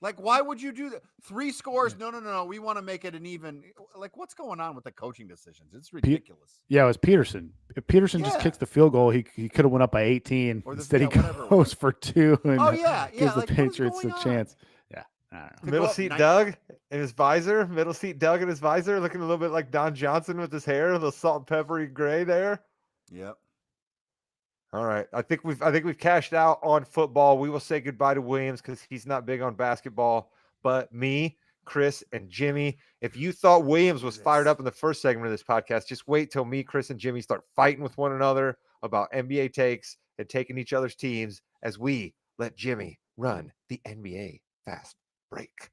Like, why would you do that? 3 scores? No. We want to make it an even. Like, what's going on with the coaching decisions? It's ridiculous. Yeah, it was Peterson. If Peterson just kicks the field goal, he could have went up by 18. Instead, he goes for 2 and gives the Patriots a chance. Yeah. I don't know. Middle seat Doug in his visor. Middle seat Doug in his visor, looking a little bit like Don Johnson with his hair, the salt and peppery gray there. Yep. All right. I think we've cashed out on football. We will say goodbye to Williams because he's not big on basketball. But me, Chris, and Jimmy, if you thought Williams was fired up in the first segment of this podcast, just wait till me, Chris, and Jimmy start fighting with one another about NBA takes and taking each other's teams as we let Jimmy run the NBA fast break.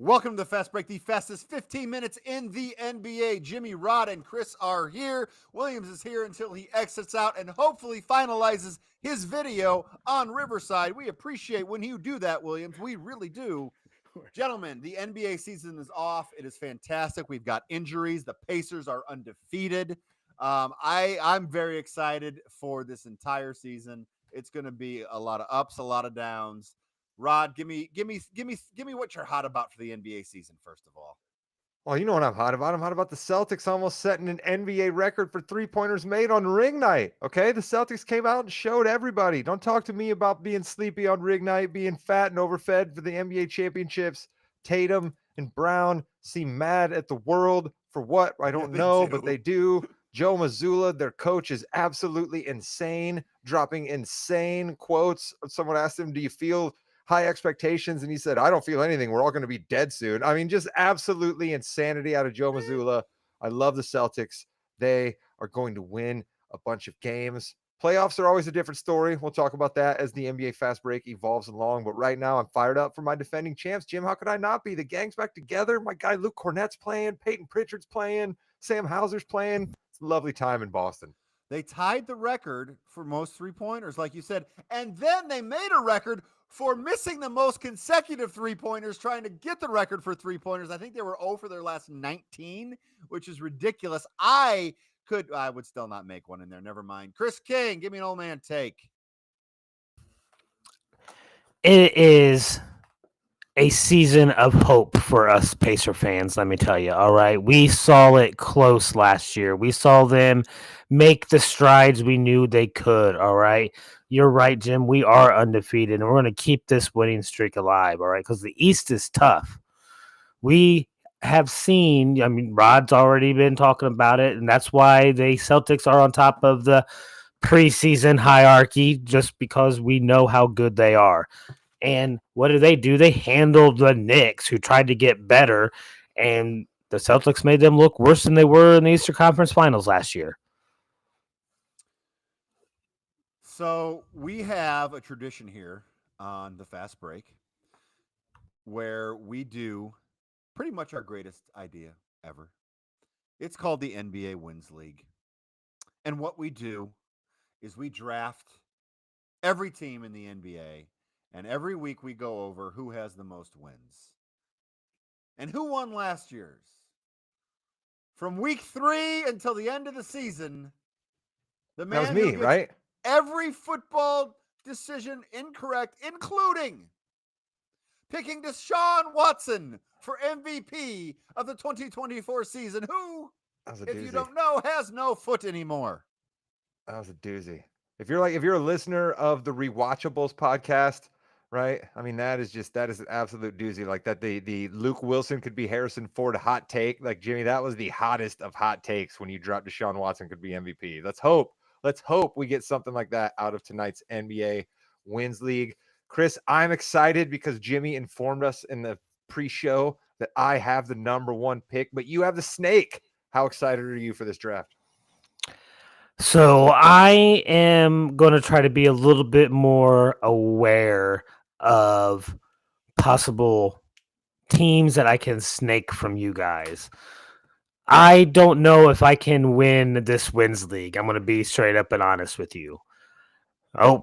Welcome to the Fast Break, the fastest 15 minutes in the NBA. Jimmy, Rod, and Chris are here. Williams is here until he exits out and hopefully finalizes his video on Riverside. We appreciate when you do that, Williams. We really do. Gentlemen, the NBA season is off. It is fantastic. We've got injuries. The Pacers are undefeated. I'm very excited for this entire season. It's going to be a lot of ups, a lot of downs. Rod, give me what you're hot about for the NBA season, first of all. Well, you know what I'm hot about. I'm hot about the Celtics almost setting an NBA record for three-pointers made on ring night. Okay, the Celtics came out and showed everybody. Don't talk to me about being sleepy on ring night, being fat and overfed for the NBA championships. Tatum and Brown seem mad at the world for what? I don't know, but they do. Joe Mazzulla, their coach, is absolutely insane, dropping insane quotes. Someone asked him, do you feel high expectations? And he said, I don't feel anything. We're all going to be dead soon. I mean, just absolutely insanity out of Joe Mazzulla. I love the Celtics. They are going to win a bunch of games. Playoffs are always a different story. We'll talk about that as the NBA fast break evolves along. But right now, I'm fired up for my defending champs. Jim, how could I not be? The gang's back together. My guy Luke Cornett's playing. Peyton Pritchard's playing. Sam Hauser's playing. It's a lovely time in Boston. They tied the record for most three-pointers, like you said. And then they made a record for missing the most consecutive three-pointers, trying to get the record for three-pointers. I think they were 0 for their last 19, which is ridiculous. I would still not make one in there. Never mind. Chris King, give me an old man take. It is a season of hope for us Pacer fans, let me tell you. All right. We saw it close last year. We saw them make the strides we knew they could. All right. You're right, Jim. We are undefeated, and we're going to keep this winning streak alive. All right. Because the East is tough. We have seen, I mean, Rod's already been talking about it, and that's why the Celtics are on top of the preseason hierarchy, just because we know how good they are. And what do? They handled the Knicks, who tried to get better, and the Celtics made them look worse than they were in the Eastern Conference Finals last year. So we have a tradition here on the Fast Break where we do pretty much our greatest idea ever. It's called the NBA Wins League. And what we do is we draft every team in the NBA, and every week we go over who has the most wins. And who won last year's? From week 3 until the end of the season, the man that was me, right? Every football decision incorrect, including picking Deshaun Watson for MVP of the 2024 season, who, if you don't know, has no foot anymore. That was a doozy. If you're a listener of the Rewatchables podcast, right? I mean, that is an absolute doozy. Like that, the Luke Wilson could be Harrison Ford hot take. Like Jimmy, that was the hottest of hot takes when you dropped Deshaun Watson could be MVP. Let's hope we get something like that out of tonight's NBA Wins League. Chris, I'm excited because Jimmy informed us in the pre-show that I have the number 1 pick, but you have the snake. How excited are you for this draft? So I am going to try to be a little bit more aware of possible teams that I can snake from you guys. I don't know if I can win this Wins League. I'm going to be straight up and honest with you. Oh.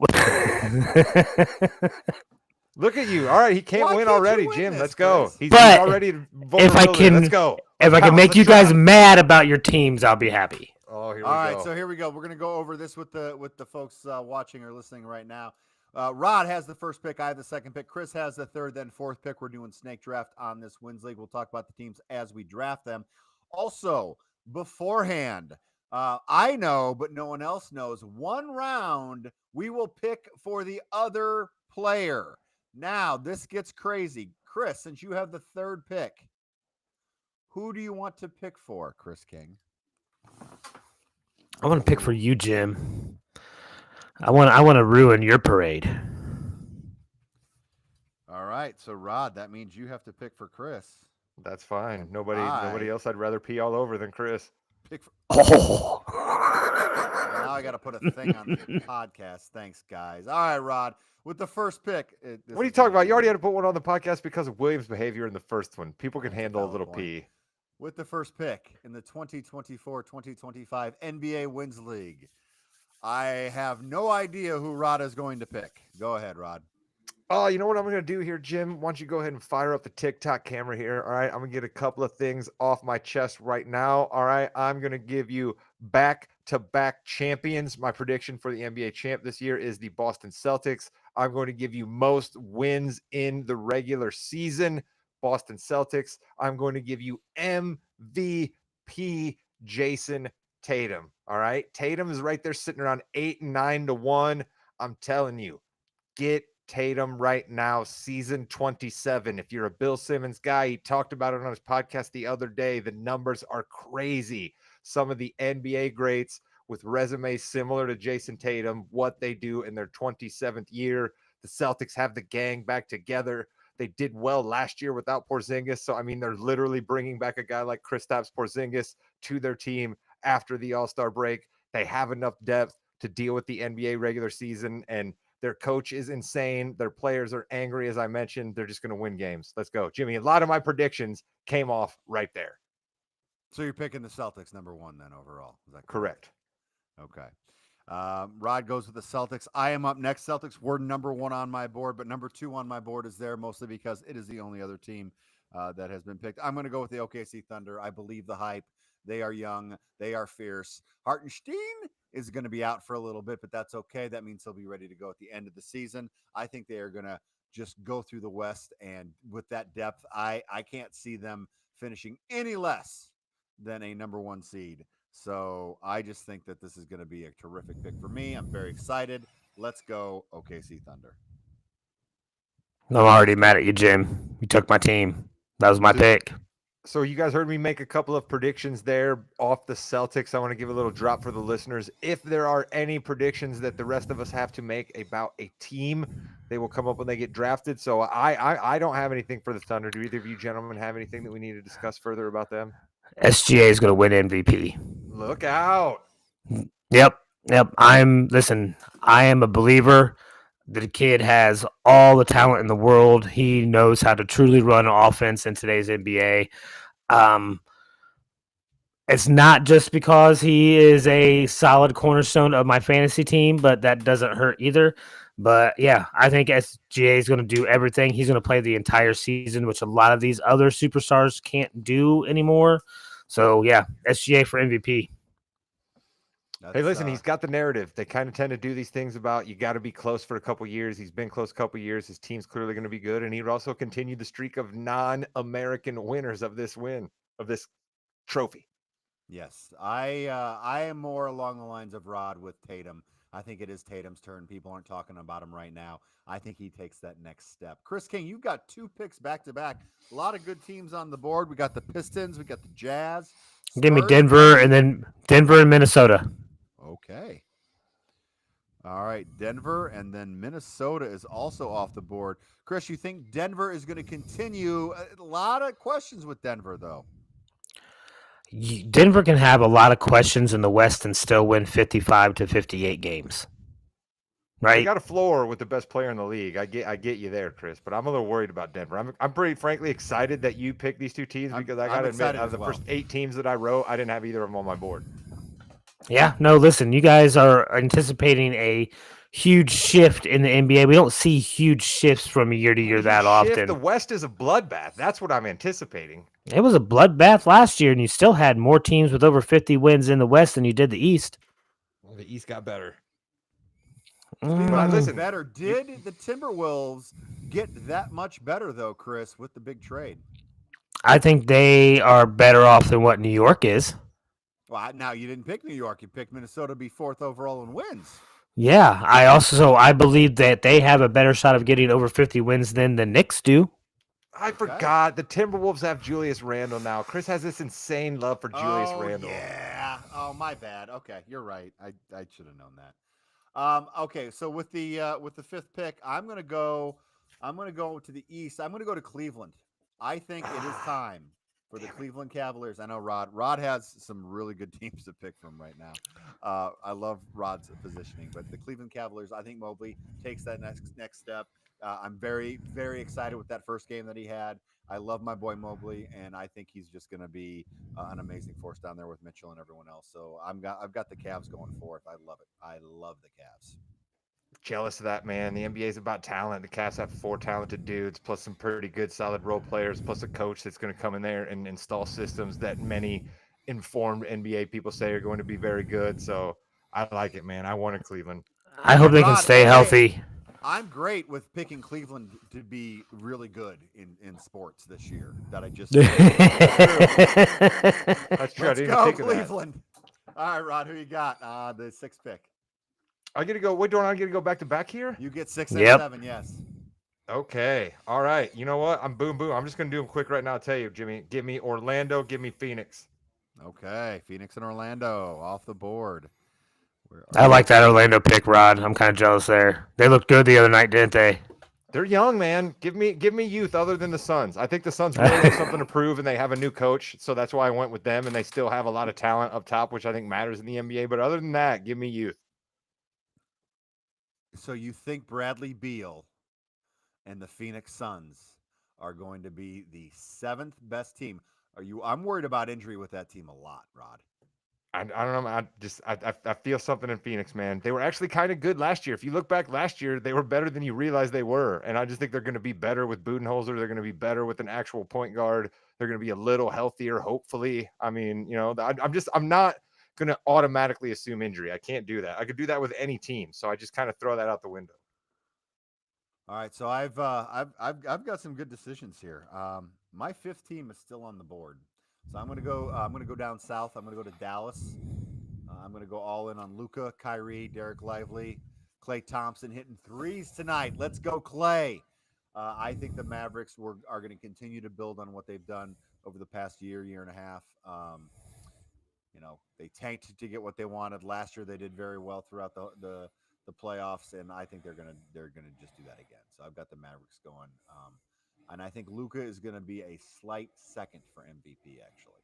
Look at you. All right, he can't Why win can't you already, win Jim. this, Let's go. Chris? He's But already if I vulnerability. can, Let's go. if I can make you guys mad about your teams, I'll be happy. Oh, here we All right, go. so here we go. We're gonna go over this with the folks watching or listening right now. Rod has the first pick. I have the second pick. Chris has the third, then fourth pick. We're doing snake draft on this Wins League. We'll talk about the teams as we draft them. Also, beforehand, I know, but no one else knows. 1 round, we will pick for the other player. Now, this gets crazy. Chris, since you have the third pick, who do you want to pick for, Chris King? I want to pick for you, Jim. I want to ruin your parade. All right, so Rod, that means you have to pick for Chris. That's fine. Nobody else I'd rather pee all over than Chris. Pick for. Oh. Now I got to put a thing on the podcast. Thanks, guys. All right, Rod, with the first pick. What are you talking about? You already had to put one on the podcast because of Williams' behavior in the first one. People can That's a handle a valid little point. pee. With the first pick in the 2024-2025 NBA Wins League, I have no idea who Rod is going to pick. Go ahead, Rod. Oh, you know what I'm going to do here, Jim? Why don't you go ahead and fire up the TikTok camera here? All right. I'm going to get a couple of things off my chest right now. All right. I'm going to give you back-to-back champions. My prediction for the NBA champ this year is the Boston Celtics. I'm going to give you most wins in the regular season. Boston Celtics. I'm going to give you MVP Jason Tatum. All right. Tatum is right there sitting around 8 and 9 to 1. I'm telling you, get Tatum right now, season 27. If you're a Bill Simmons guy, he talked about it on his podcast the other day. The numbers are crazy. Some of the NBA greats with resumes similar to Jason Tatum, what they do in their 27th year. The Celtics have the gang back together. They did well last year without Porzingis. So, I mean, they're literally bringing back a guy like Kristaps Porzingis to their team after the All-Star break. They have enough depth to deal with the NBA regular season, and their coach is insane. Their players are angry, as I mentioned. They're just going to win games. Let's go. Jimmy, a lot of my predictions came off right there. So you're picking the Celtics number 1 then overall. Is that correct? Okay. Rod goes with the Celtics. I am up next. Celtics were number 1 on my board, but number 2 on my board is there mostly because it is the only other team that has been picked. I'm going to go with the OKC Thunder. I believe the hype. They are young. They are fierce. Hartenstein is going to be out for a little bit, but that's okay. That means he'll be ready to go at the end of the season. I think they are going to just go through the West, and with that depth, I can't see them finishing any less than a number 1 seed. So I just think that this is going to be a terrific pick for me. I'm very excited. Let's go OKC Thunder. I'm already mad at you, Jim. You took my team. That was my pick. So you guys heard me make a couple of predictions there off the Celtics. I want to give a little drop for the listeners. If there are any predictions that the rest of us have to make about a team, they will come up when they get drafted. So I don't have anything for the Thunder. Do either of you gentlemen have anything that we need to discuss further about them? SGA is going to win MVP. Look out. Yep. I am a believer. The kid has all the talent in the world. He knows how to truly run offense in today's NBA. It's not just because he is a solid cornerstone of my fantasy team, but that doesn't hurt either. But yeah, I think SGA is going to do everything. He's going to play the entire season, which a lot of these other superstars can't do anymore. So yeah, SGA for MVP. Hey, listen, he's got the narrative. They kind of tend to do these things about you got to be close for a couple years. He's been close a couple years. His team's clearly going to be good. And he'd also continue the streak of non-American winners of this trophy. Yes, I am more along the lines of Rod with Tatum. I think it is Tatum's turn. People aren't talking about him right now. I think he takes that next step. Chris King, you've got 2 picks back to back. A lot of good teams on the board. We got the Pistons, we got the Jazz, Give me Spurs, Denver and then Denver and Minnesota. Okay. All right, Denver and then Minnesota is also off the board. Chris, you think Denver is going to continue? A lot of questions with Denver, though. Denver can have a lot of questions in the West and still win 55 to 58 games. They Right? got a floor with the best player in the league. I get you there, Chris, but I'm a little worried about Denver. I'm pretty frankly excited that you picked these 2 teams because I got to admit, excited out of as the well. first 8 teams that I wrote, I didn't have either of them on my board. Yeah. No, listen, you guys are anticipating a huge shift in the NBA. We don't see huge shifts from year to year that often. The West is a bloodbath. That's what I'm anticipating. It was a bloodbath last year, and you still had more teams with over 50 wins in the West than you did the East. Well, the East got better. Speaking But of listen, better, did the Timberwolves get that much better, though, Chris, with the big trade? I think they are better off than what New York is. Well, now you didn't pick New York. You picked Minnesota to be 4th overall in wins. Yeah, I believe that they have a better shot of getting over 50 wins than the Knicks do. I forgot the Timberwolves have Julius Randle now. Chris has this insane love for Julius Randle. Yeah. Oh, my bad. Okay, you're right. I should have known that. Okay, so with the 5th pick, I'm gonna go to the East. I'm gonna go to Cleveland. I think it is time for the Cleveland Cavaliers. I know Rod has some really good teams to pick from right now. I love Rod's positioning, but the Cleveland Cavaliers, I think Mobley takes that next step. I'm very, very excited with that first game that he had. I love my boy Mobley, and I think he's just going to be an amazing force down there with Mitchell and everyone else. So I've got the Cavs going forth. I love it. I love the Cavs. Jealous of that, man. The NBA is about talent. The Cavs have 4 talented dudes, plus some pretty good, solid role players, plus a coach that's going to come in there and install systems that many informed NBA people say are going to be very good. So I like it, man. I wanted Cleveland. I hope they can Rod, stay hey, healthy. I'm great with picking Cleveland to be really good in sports this year. That I just That's true. I Let's didn't go think of that. Cleveland. All right, Rod, who you got? The 6th pick. I get to go. Wait, don't I get to go back to back here? You get 6 and Yep. 7. Yes. Okay. All right. You know what? I'm boom. I'm just going to do them quick right now. I'll tell you, Jimmy. Give me Orlando. Give me Phoenix. Okay, Phoenix and Orlando off the board. I like that Orlando pick, Rod. I'm kind of jealous there. They looked good the other night, didn't they? They're young, man. Give me youth other than the Suns. I think the Suns really have something to prove, and they have a new coach, so that's why I went with them. And they still have a lot of talent up top, which I think matters in the NBA. But other than that, give me youth. So you think Bradley Beal and the Phoenix Suns are going to be the 7th best team? I'm worried about injury with that team a lot, Rod. I don't know. I feel something in Phoenix, man. They were actually kind of good last year. If you look back last year, they were better than you realize they were. And I just think they're going to be better with Budenholzer. They're going to be better with an actual point guard. They're going to be a little healthier, hopefully. I mean, I'm not going to automatically assume injury. I can't do that. I could do that with any team. So I just kind of throw that out the window. All right, so I've got some good decisions here. My 5th team is still on the board, so I'm gonna go down south. I'm gonna go to Dallas. I'm gonna go all in on Luka, Kyrie, Derek Lively, Klay Thompson hitting threes tonight. Let's go, Klay. I think the Mavericks are going to continue to build on what they've done over the past year and a half. They tanked to get what they wanted last year. They did very well throughout the playoffs, and I think they're gonna just do that again. So I've got the Mavericks going, and I think Luka is going to be a slight second for MVP. Actually,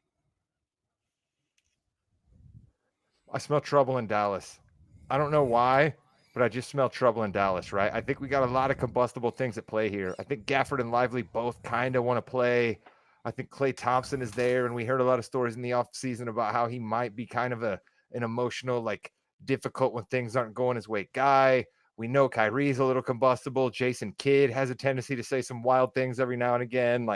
I smell trouble in Dallas. I don't know why, but I just smell trouble in Dallas, right? I think we got a lot of combustible things at play here. I think Gafford and Lively both kind of want to play. I think Klay Thompson is there, and we heard a lot of stories in the offseason about how he might be kind of an emotional, difficult when things aren't going his way guy. We know Kyrie's a little combustible. Jason Kidd has a tendency to say some wild things every now and again.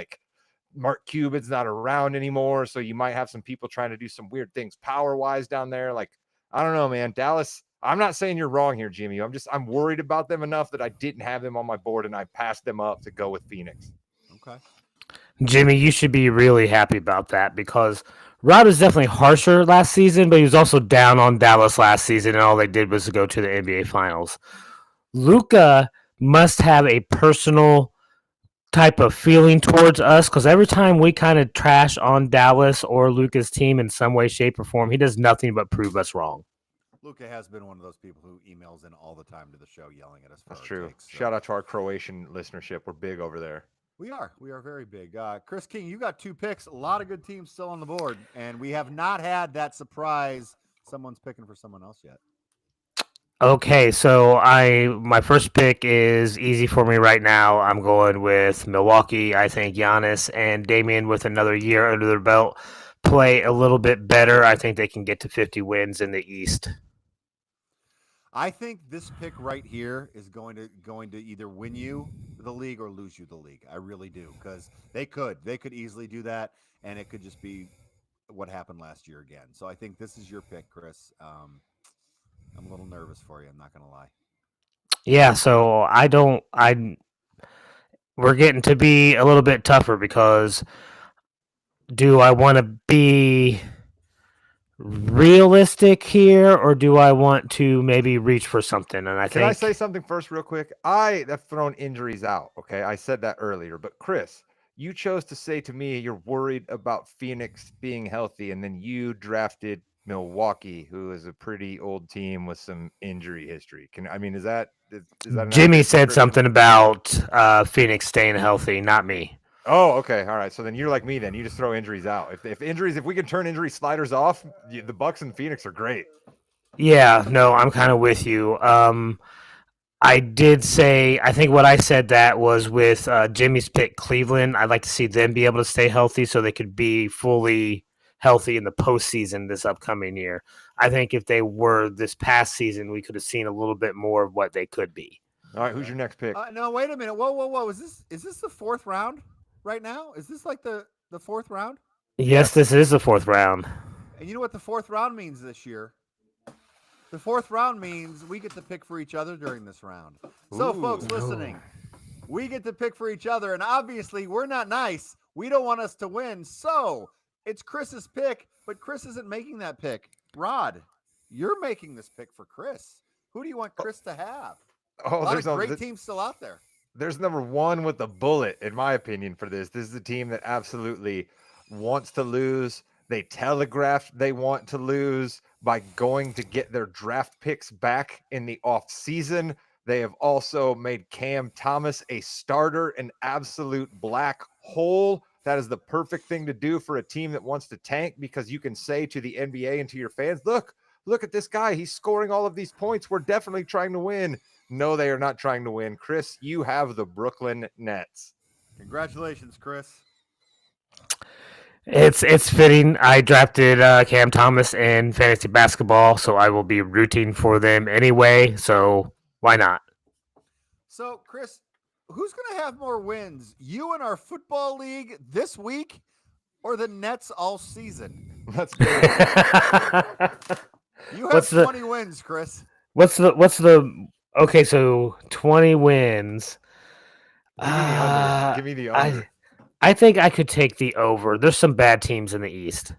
Mark Cuban's not around anymore, so you might have some people trying to do some weird things power-wise down there. I don't know, man. Dallas, I'm not saying you're wrong here, Jimmy. I'm worried about them enough that I didn't have them on my board, and I passed them up to go with Phoenix. okay. Jimmy, you should be really happy about that because Rod was definitely harsher last season, but he was also down on Dallas last season, and all they did was go to the NBA Finals. Luca must have a personal type of feeling towards us because every time we kind of trash on Dallas or Luca's team in some way, shape, or form, he does nothing but prove us wrong. Luca has been one of those people who emails in all the time to the show yelling at us. That's true. Shout out to our Croatian listenership. We're big over there. We are very big. Chris King, you got 2 picks. A lot of good teams still on the board, and we have not had that surprise. Someone's picking for someone else yet. Okay, so my first pick is easy for me right now. I'm going with Milwaukee. I think Giannis and Damian, with another year under their belt, play a little bit better. I think they can get to 50 wins in the East. I think this pick right here is going to either win you the league or lose you the league. I really do, because they could easily do that, and it could just be what happened last year again. So I think this is your pick, Chris. I'm a little nervous for you. I'm not going to lie. Yeah, so we're getting to be a little bit tougher because do I want to be realistic here, or do I want to maybe reach for something? And Can I say something first real quick? I have thrown injuries out. Okay. I said that earlier, but Chris, you chose to say to me you're worried about Phoenix being healthy, and then you drafted Milwaukee, who is a pretty old team with some injury history. Is that Jimmy said something about Phoenix staying healthy, not me. Oh, okay. All right. So then you're like me then. You just throw injuries out. If we can turn injury sliders off, the Bucks and Phoenix are great. Yeah, no, I'm kind of with you. I did say, I think what I said that was with Jimmy's pick, Cleveland. I'd like to see them be able to stay healthy so they could be fully healthy in the postseason this upcoming year. I think if they were this past season, we could have seen a little bit more of what they could be. All right. Who's your next pick? No, wait a minute. Whoa. Is this the 4th round right now? Is this like the 4th round? Yes, this is the 4th round. And you know what the 4th round means this year? The 4th round means we get to pick for each other during this round. So, folks listening, we get to pick for each other, and obviously we're not nice. We don't want us to win. So it's Chris's pick, but Chris isn't making that pick. Rod, you're making this pick for Chris. Who do you want Chris to have? Oh, a lot of great teams still out there. There's number 1 with a bullet, in my opinion, for this. This is a team that absolutely wants to lose. They telegraphed they want to lose by going to get their draft picks back in the off season. They have also made Cam Thomas a starter, an absolute black hole. That is the perfect thing to do for a team that wants to tank, because you can say to the NBA and to your fans, look at this guy. He's scoring all of these points. We're definitely trying to win. No, they are not trying to win. Chris, you have the Brooklyn Nets. Congratulations, Chris. It's fitting. I drafted Cam Thomas in fantasy basketball, so I will be rooting for them anyway. So why not? So, Chris, who's going to have more wins? You in our football league this week, or the Nets all season? Let's go. You have 20 wins, Chris. What's the okay? So 20 wins. Give me the under. I think I could take the over. There's some bad teams in the East.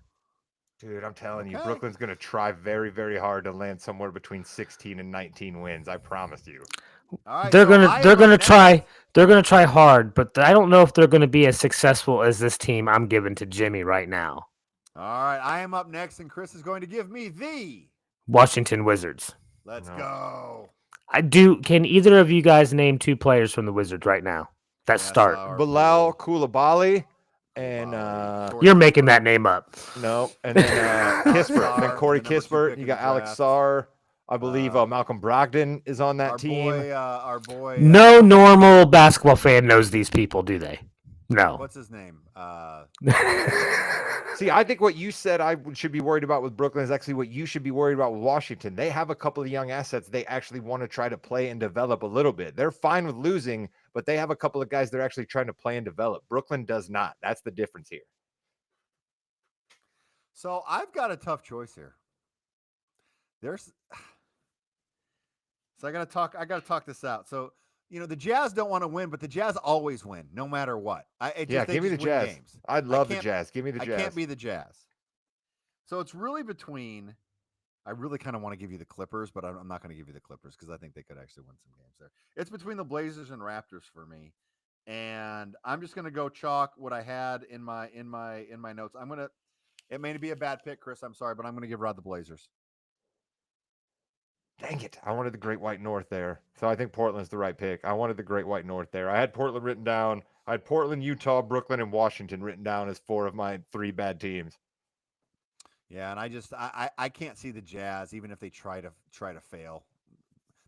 Dude, I'm telling you, Brooklyn's going to try very, very hard to land somewhere between 16 and 19 wins. I promise you. All right, they're gonna try hard, but I don't know if they're gonna be as successful as this team I'm giving to Jimmy right now. All right, I am up next, and Chris is going to give me the Washington Wizards. Let's go. Can either of you guys name 2 players from the Wizards right now that start? Bilal Coulibaly and you're making that name up. No, and then Kispert, then Corey Kispert. You got Alex Sarr. I believe Malcolm Brogdon is on that team. Our boy. No normal basketball fan knows these people, do they? No. What's his name? See, I think what you said I should be worried about with Brooklyn is actually what you should be worried about with Washington. They have a couple of young assets they actually want to try to play and develop a little bit. They're fine with losing, but they have a couple of guys they're actually trying to play and develop. Brooklyn does not. That's the difference here. So I've got a tough choice here. So I got to talk this out. So, the Jazz don't want to win, but the Jazz always win, no matter what. Give me the Jazz. Games. I'd love the Jazz. Give me the Jazz. I can't be the Jazz. So it's really between. I really kind of want to give you the Clippers, but I'm not going to give you the Clippers because I think they could actually win some games there. It's between the Blazers and Raptors for me, and I'm just going to go chalk what I had in my notes. It may be a bad pick, Chris. I'm sorry, but I'm going to give Rod the Blazers. Dang it. I wanted the Great White North there. So I think Portland's the right pick. I wanted the Great White North there. I had Portland written down. I had Portland, Utah, Brooklyn, and Washington written down as 4 of my 3 bad teams. Yeah, and I can't see the Jazz even if they try to fail.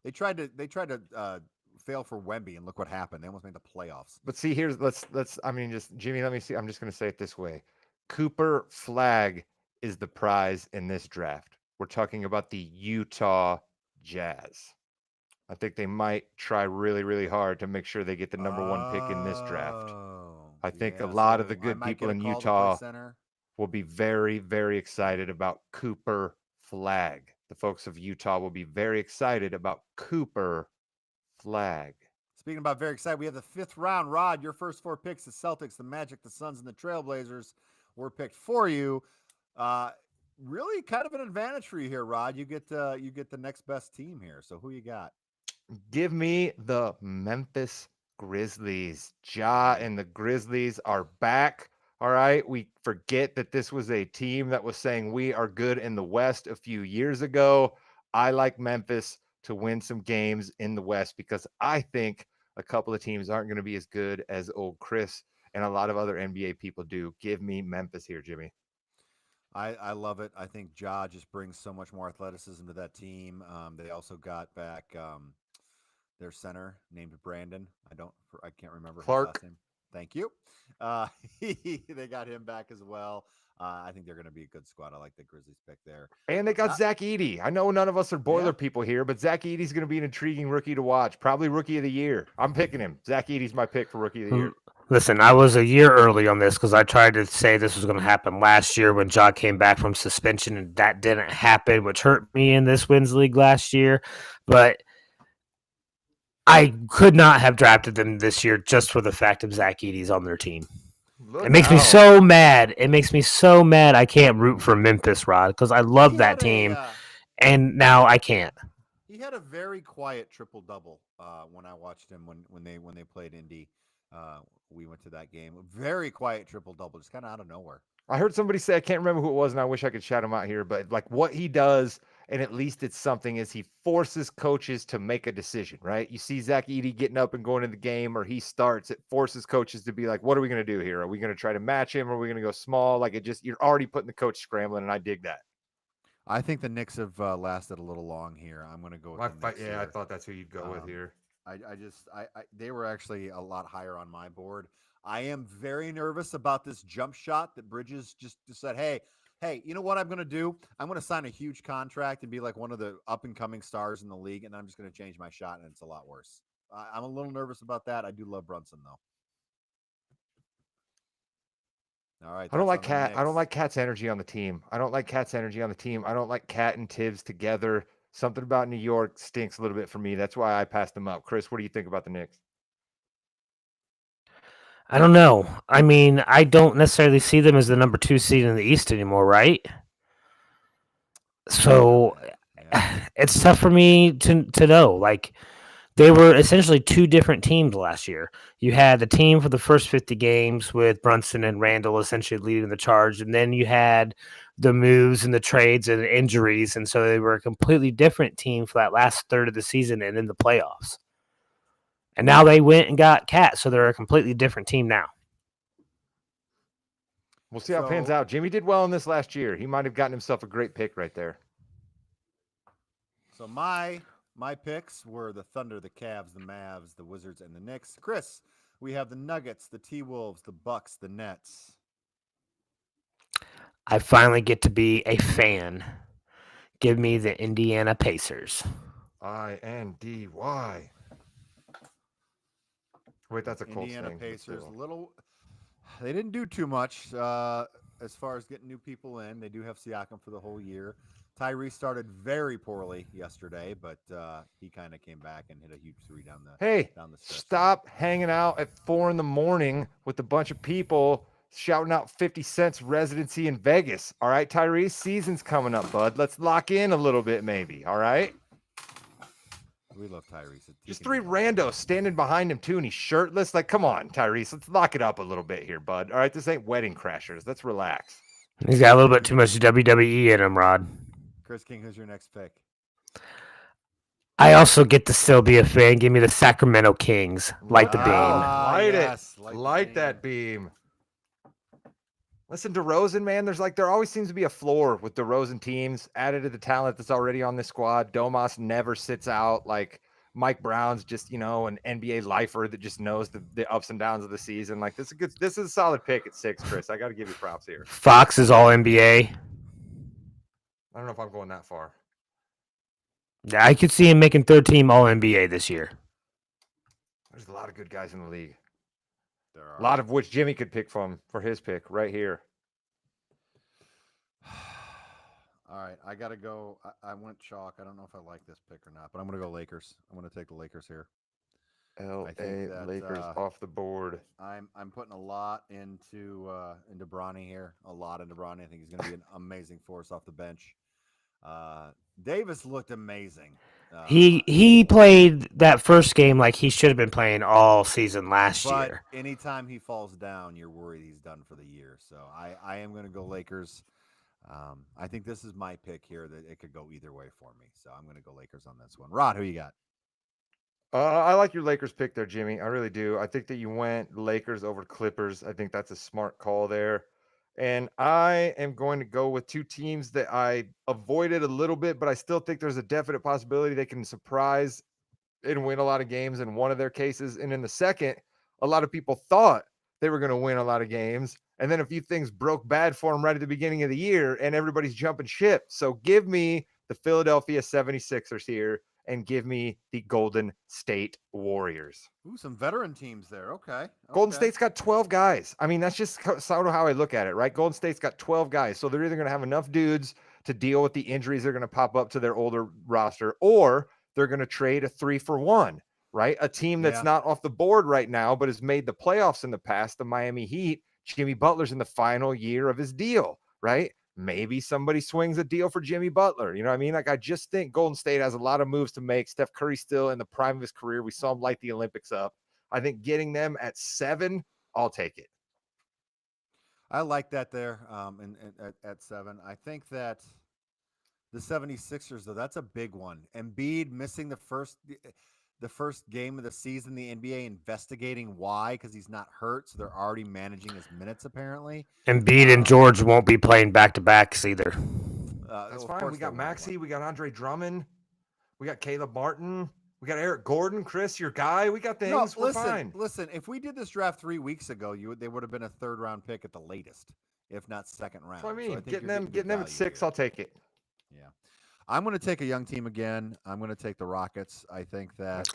They tried to fail for Wemby, and look what happened. They almost made the playoffs. But see, let's just Jimmy, let me see. I'm just going to say it this way. Cooper Flag is the prize in this draft. We're talking about the Utah Jazz. I think they might try really, really hard to make sure they get the number 1 pick in this draft. I think a lot of the good people in Utah will be very, very excited about Cooper Flag. The folks of Utah will be very excited about Cooper Flag. Speaking about very excited, we have the 5th round. Rod, your first 4 picks, the Celtics, the Magic, the Suns, and the Trailblazers were picked for you. Really kind of an advantage for you here, Rod. You get the next best team here. So who you got? Give me the Memphis Grizzlies. Ja and the Grizzlies are back. All right. We forget that this was a team that was saying we are good in the West a few years ago. I like Memphis to win some games in the West because I think a couple of teams aren't going to be as good as old Chris and a lot of other NBA people do. Give me Memphis here, Jimmy. I love it. I think Ja just brings so much more athleticism to that team. They also got back their center named Brandon. I can't remember Clark. his last name. Thank you. They got him back as well. I think they're going to be a good squad. I like the Grizzlies pick there. And they got Zach Edey. I know none of us are Boiler people here, but Zach Edey's going to be an intriguing rookie to watch. Probably rookie of the year. I'm picking him. Zach Edey's my pick for rookie of the year. Listen, I was a year early on this because I tried to say this was going to happen last year when Ja came back from suspension, and that didn't happen, which hurt me in this Wins League last year. But I could not have drafted them this year just for the fact of Zach Edey's on their team. It makes me so mad. It makes me so mad I can't root for Memphis, Rod, because I love that team, and now I can't. He had a very quiet triple-double when I watched him when they played Indy. We went to that game. A very quiet triple-double, just kind of out of nowhere. I heard somebody say, I can't remember who it was, and I wish I could shout him out here, but like what he does, and at least it's something, is he forces coaches to make a decision, right? You see Zach Edey getting up and going to the game, or he starts, it forces coaches to be like, what are we going to do here? Are we going to try to match him? Or are we going to go small? Like you're already putting the coach scrambling, and I dig that. I think the Knicks have lasted a little long here. I'm going to go with the Knicks here. I thought that's who you'd go with here. They were actually a lot higher on my board. I am very nervous about this jump shot that Bridges just said, hey, you know what I'm going to do? I'm going to sign a huge contract and be like one of the up-and-coming stars in the league, and I'm just going to change my shot, and it's a lot worse. I'm a little nervous about that. I do love Brunson, though. All right. I don't like Cat. I don't like Cat's energy on the team. I don't like Cat's energy on the team. I don't like Cat and Tibbs together. Something about New York stinks a little bit for me. That's why I passed them up. Chris, what do you think about the Knicks? I don't know. I mean, I don't necessarily see them as the number 2 seed in the East anymore, right? So it's tough for me to know. Like, they were essentially 2 different teams last year. You had the team for the first 50 games with Brunson and Randall essentially leading the charge, and then you had the moves and the trades and the injuries, and so they were a completely different team for that last third of the season and in the playoffs. And now they went and got Cat, so they're a completely different team now. We'll see how it pans out. Jimmy did well in this last year. He might have gotten himself a great pick right there. So my picks were the Thunder, the Cavs, the Mavs, the Wizards, and the Knicks. Chris, we have the Nuggets, the T-Wolves, the Bucks, the Nets. I finally get to be a fan. Give me the Indiana Pacers. INDY. Wait, that's a Colts Indiana thing. Pacers, they didn't do too much as far as getting new people in. They do have Siakam for the whole year. Tyrese started very poorly yesterday, but he kind of came back and hit a huge 3 down the stretch. Stop hanging out at 4 a.m. with a bunch of people shouting out 50 Cent's residency in Vegas. All right, Tyrese, season's coming up, bud. Let's lock in a little bit, maybe. All right. We love Tyrese. Just 3 randos standing behind him, too, and he's shirtless. Like, come on, Tyrese. Let's lock it up a little bit here, bud. All right, this ain't Wedding Crashers. Let's relax. He's got a little bit too much WWE in him, Rod. Chris King, who's your next pick? I also get to still be a fan. Give me the Sacramento Kings. Light the beam. Light yes, it. Light that beam. Listen, DeRozan, man, there always seems to be a floor with DeRozan teams added to the talent that's already on the squad. Domas never sits out. Like Mike Brown's just, an NBA lifer that just knows the ups and downs of the season. Like this is a solid pick at 6, Chris. I got to give you props here. Fox is all NBA. I don't know if I'm going that far. Yeah, I could see him making 3rd team all NBA this year. There's a lot of good guys in the league. There are A lot of which Jimmy could pick from for his pick right here. All right, I got to go. I went chalk. I don't know if I like this pick or not, but I'm going to go Lakers. I'm going to take the Lakers here. LA that, Lakers off the board. I'm putting a lot into Bronny here. A lot into Bronny. I think he's going to be an amazing force off the bench. Davis looked amazing. He played that first game like he should have been playing all season last year. Anytime he falls down, you're worried he's done for the year. So I am going to go Lakers. I think this is my pick here that it could go either way for me. So I'm going to go Lakers on this one. Rod, who you got? I like your Lakers pick there, Jimmy. I really do. I think that you went Lakers over Clippers. I think that's a smart call there. And I am going to go with 2 teams that I avoided a little bit, but I still think there's a definite possibility they can surprise and win a lot of games in one of their cases. And in the second, a lot of people thought they were going to win a lot of games. And then a few things broke bad for them right at the beginning of the year, and everybody's jumping ship. So give me the Philadelphia 76ers here, and give me the Golden State Warriors. Ooh, some veteran teams there. Okay. Golden State's got 12 guys. I mean, that's just sort of how I look at it, right? Golden State's got 12 guys. So they're either going to have enough dudes to deal with the injuries that are going to pop up to their older roster, or they're going to trade a 3-for-1, right? A team that's not off the board right now, but has made the playoffs in the past, the Miami Heat. Jimmy Butler's in the final year of his deal, right? Maybe somebody swings a deal for Jimmy Butler. You know what I mean? Like, I just think Golden State has a lot of moves to make. Steph Curry's still in the prime of his career. We saw him light the Olympics up. I think getting them at 7, I'll take it. I like that there and at 7. I think that the 76ers, though, that's a big one. Embiid missing the first game of the season, the NBA investigating why, because he's not hurt, so they're already managing his minutes apparently. Embiid and George won't be playing back-to-backs either. That's fine. We got Maxey, we got Andre Drummond, we got Caleb Martin, we got Eric Gordon. Chris, your guy. We got things. We're fine. Listen, if we did this draft 3 weeks ago, they would have been a 3rd-round pick at the latest, if not 2nd round. That's what I mean. So getting them at 6, I'll take it. Yeah. I'm going to take a young team again. I'm going to take the Rockets. I think that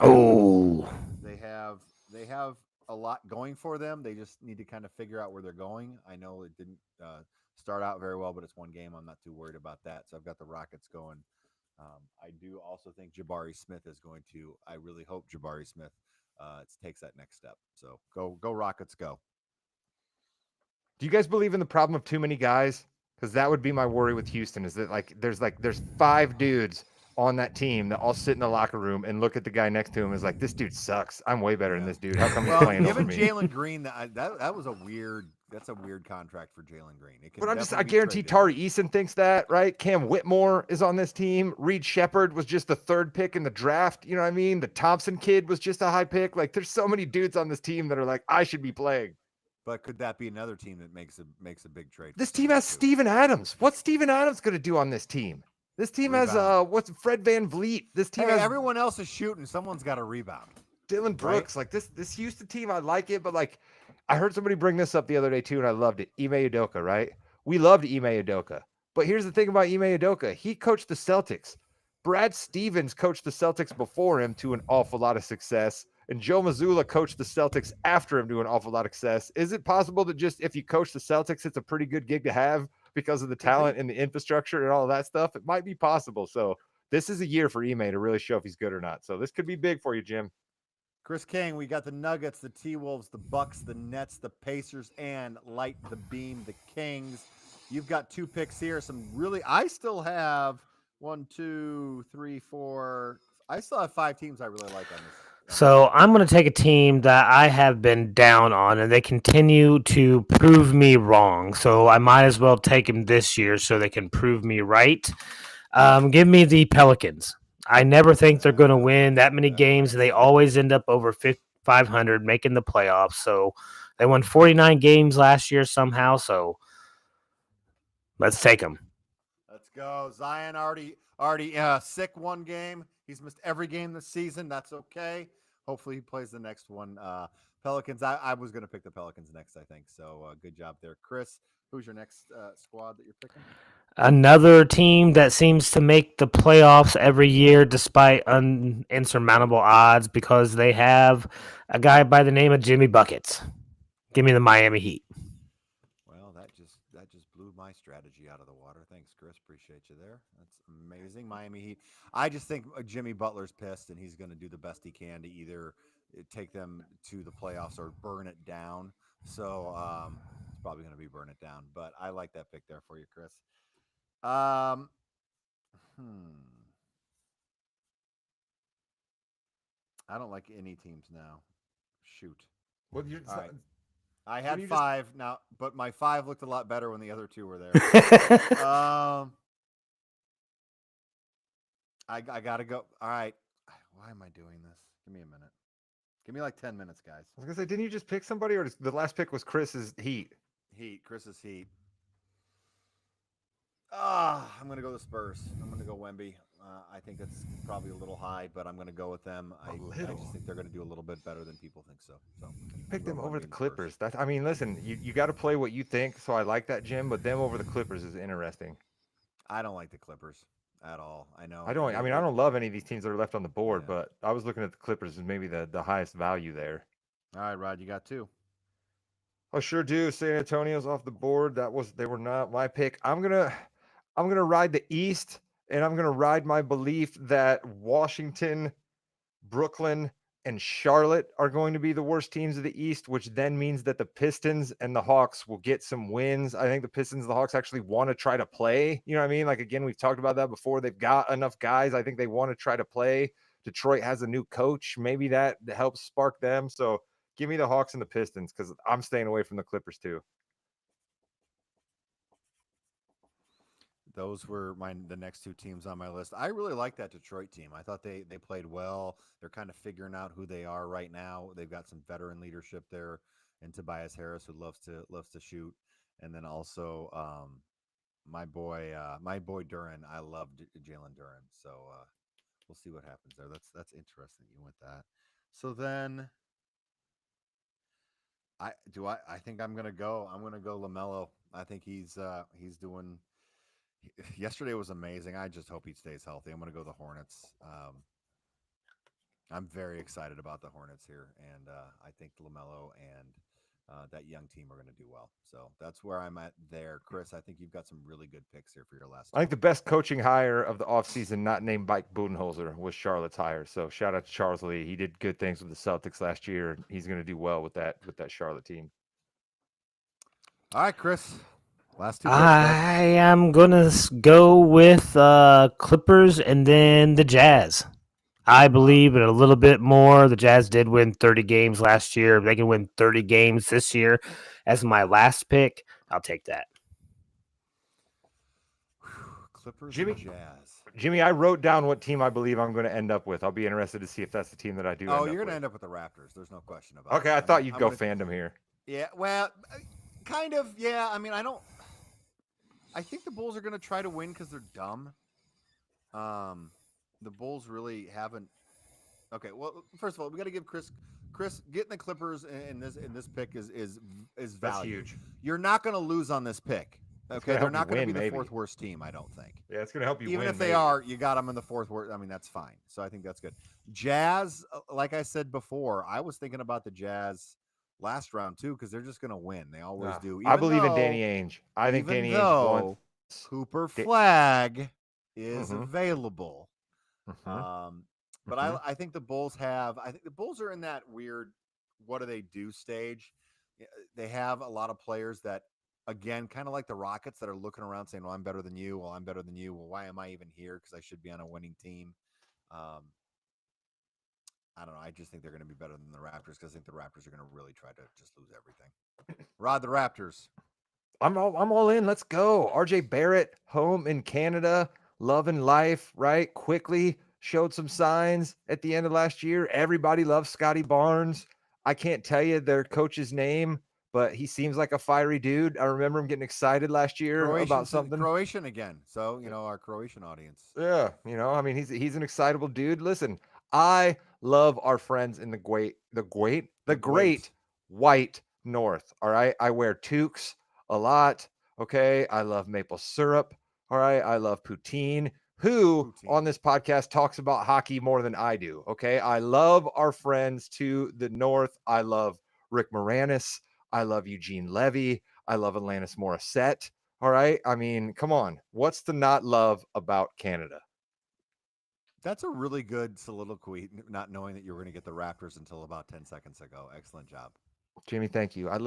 they have a lot going for them. They just need to kind of figure out where they're going. I know it didn't start out very well, but it's one game. I'm not too worried about that. So I've got the Rockets going. I do also think Jabari Smith is going to. I really hope Jabari Smith takes that next step. So go Rockets, go. Do you guys believe in the problem of too many guys? Because that would be my worry with Houston, is that there's 5 dudes on that team that all sit in the locker room and look at the guy next to him and is like, this dude sucks. I'm way better than this dude. How come he's playing over me? Jalen Green, that was a weird contract for Jalen Green. But I guarantee Tari Eason thinks that, right? Cam Whitmore is on this team. Reed Shepard was just the 3rd pick in the draft. You know what I mean? The Thompson kid was just a high pick. Like, there's so many dudes on this team that are like, I should be playing. But could that be another team that makes a big trade? This team has Steven Adams. What's Steven Adams going to do on this team? This team has what's Fred VanVleet. This team has everyone else is shooting. Someone's got to rebound. Dylan Brooks. Right? Like this Houston team, I like it, but like I heard somebody bring this up the other day too, and I loved it. Ime Udoka, right? We loved Ime Udoka. But here's the thing about Ime Udoka. He coached the Celtics. Brad Stevens coached the Celtics before him to an awful lot of success. And Joe Mazzulla coached the Celtics after him to an awful lot of success. Is it possible that just if you coach the Celtics, it's a pretty good gig to have because of the talent and the infrastructure and all of that stuff? It might be possible. So this is a year for Ime to really show if he's good or not. So this could be big for you, Jim. Chris King, we got the Nuggets, the T-Wolves, the Bucks, the Nets, the Pacers, and light the beam, the Kings. You've got 2 picks here. I still have 1, 2, 3, 4. I still have 5 teams I really like on this. So I'm going to take a team that I have been down on, and they continue to prove me wrong. So I might as well take them this year so they can prove me right. Give me the Pelicans. I never think they're going to win that many games, and they always end up over 500, making the playoffs. So they won 49 games last year somehow. So let's take them. Let's go. Zion already sick one game. He's missed every game this season. That's okay. Hopefully he plays the next one. Pelicans. I was going to pick the Pelicans next, I think. So good job there, Chris. Who's your next squad that you're picking? Another team that seems to make the playoffs every year despite insurmountable odds because they have a guy by the name of Jimmy Buckets. Give me the Miami Heat. Well, that just blew my strategy out of the water. Thanks, Chris. Appreciate you there. That's amazing. Miami Heat. I just think Jimmy Butler's pissed, and he's going to do the best he can to either take them to the playoffs or burn it down. So it's probably going to be burn it down. But I like that pick there for you, Chris. I don't like any teams now. Shoot. Well, you're, All right. I had you 5 now, but my 5 looked a lot better when the other 2 were there. I gotta go. All right. Why am I doing this? Give me a minute. Give me like 10 minutes, guys. I was gonna say, didn't you just pick somebody, or the last pick was Chris's Heat? Chris's Heat. I'm gonna go the Spurs. I'm gonna go Wemby. I think it's probably a little high, but I'm gonna go with them. I just think they're gonna do a little bit better than people think so. Pick them over the Clippers. That's, I mean, listen, you got to play what you think. So I like that, Jim. But them over the Clippers is interesting. I don't like the Clippers at all. I know. I don't love any of these teams that are left on the board, Yeah. but I was looking at the Clippers as maybe the highest value there. All right, Rod, you got 2. I sure do. San Antonio's off the board. They were not my pick. I'm gonna ride the East, and I'm gonna ride my belief that Washington, Brooklyn, and Charlotte are going to be the worst teams of the East, which then means that the Pistons and the Hawks will get some wins. I think the Pistons and the Hawks actually want to try to play. You know what I mean? Like, again, we've talked about that before. They've got enough guys. I think they want to try to play. Detroit has a new coach. Maybe that helps spark them. So give me the Hawks and the Pistons because I'm staying away from the Clippers too. Those were the next 2 teams on my list. I really like that Detroit team. I thought they played well. They're kind of figuring out who they are right now. They've got some veteran leadership there, and Tobias Harris, who loves to shoot, and then also my boy Duren. I love Jalen Duren. So we'll see what happens there. That's interesting. You went that. So then I think I'm gonna go LaMelo. I think he's doing. Yesterday was amazing. I just hope he stays healthy. I'm going to go the Hornets. I'm very excited about the Hornets here, and I think LaMelo and that young team are going to do well. So that's where I'm at there. Chris, I think you've got some really good picks here for your last. I think the best coaching hire of the offseason, not named Mike Budenholzer, was Charlotte's hire. So shout out to Charles Lee. He did good things with the Celtics last year. He's going to do well with that Charlotte team. All right, Chris. Last 2 picks, I am going to go with Clippers and then the Jazz. I believe in a little bit more. The Jazz did win 30 games last year. If they can win 30 games this year as my last pick, I'll take that. Clippers Jimmy, and Jazz. Jimmy, I wrote down what team I believe I'm going to end up with. I'll be interested to see if that's the team that I do. Oh, you're going to end up with the Raptors. There's no question about it. Okay, I thought you'd go fandom here. Yeah, well, kind of. Yeah, I mean, I think the Bulls are going to try to win because they're dumb. The Bulls really haven't. Okay, well, first of all, we got to give Chris getting the Clippers in this pick is value. That's huge. You're not going to lose on this pick. Okay, they're not going to be the maybe. 4th worst team. I don't think. Yeah, it's going to help you. Even win, if they maybe. are, you got them in the 4th worst. I mean, that's fine. So I think that's good. Jazz, like I said before, I was thinking about the Jazz last round too because they're just going to win. They always do. I believe in Danny Ainge. I think Danny Ainge won. Cooper Flag is Mhm. available. Mhm. But Mhm. I think the Bulls have. I think the Bulls are in that weird what do they do stage. They have a lot of players that, again, kind of like the Rockets, that are looking around saying, "Well, I'm better than you. Well, I'm better than you. Well, why am I even here? Because I should be on a winning team." I don't know. I just think they're going to be better than the Raptors because I think the Raptors are going to really try to just lose everything. Rod, the Raptors. I'm all in. Let's go. RJ Barrett, home in Canada, loving life, right? Quickly showed some signs at the end of last year. Everybody loves Scotty Barnes. I can't tell you their coach's name, but he seems like a fiery dude. I remember him getting excited last year about something. Croatian again. So, our Croatian audience. Yeah, I mean, he's an excitable dude. Listen, I love our friends in the great white north. All right. I wear toques a lot. Okay. I love maple syrup. All right. I love poutine. Who on this podcast talks about hockey more than I do? Okay. I love our friends to the north. I love Rick Moranis. I love Eugene Levy. I love Alanis Morissette. All right. I mean, come on. What's to not love about Canada? That's a really good soliloquy, not knowing that you were going to get the Raptors until about 10 seconds ago. Excellent job. Jimmy, thank you. I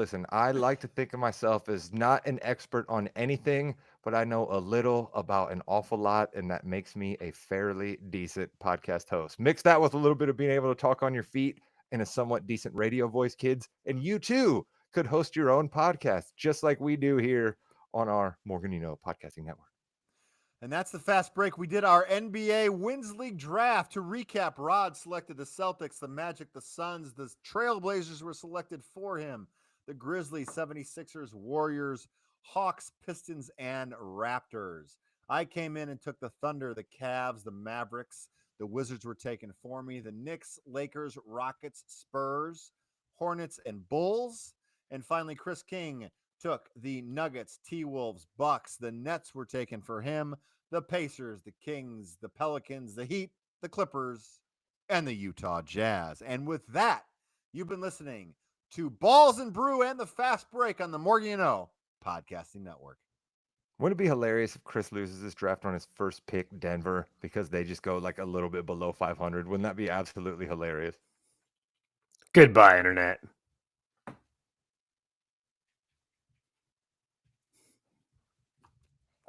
like to think of myself as not an expert on anything, but I know a little about an awful lot, and that makes me a fairly decent podcast host. Mix that with a little bit of being able to talk on your feet and a somewhat decent radio voice, kids, and you too could host your own podcast, just like we do here on our Morgan Podcasting Network. And that's the fast break. We did our NBA Wins League draft. To recap, Rod selected the Celtics, the Magic, the Suns. The Trailblazers were selected for him. The Grizzlies, 76ers, Warriors, Hawks, Pistons, and Raptors. I came in and took the Thunder, the Cavs, the Mavericks. The Wizards were taken for me. The Knicks, Lakers, Rockets, Spurs, Hornets, and Bulls. And finally, Chris King took the Nuggets, T-Wolves, Bucks. The Nets were taken for him. The Pacers, the Kings, the Pelicans, the Heat, the Clippers, and the Utah Jazz. And with that, you've been listening to Balls and Brew and the Fast Break on the Morgan Podcasting Network. Wouldn't it be hilarious if Chris loses this draft on his first pick, Denver, because they just go like a little bit below 500? Wouldn't that be absolutely hilarious? Goodbye, Internet.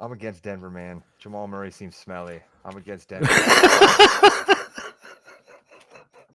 I'm against Denver, man. Jamal Murray seems smelly. I'm against Denver.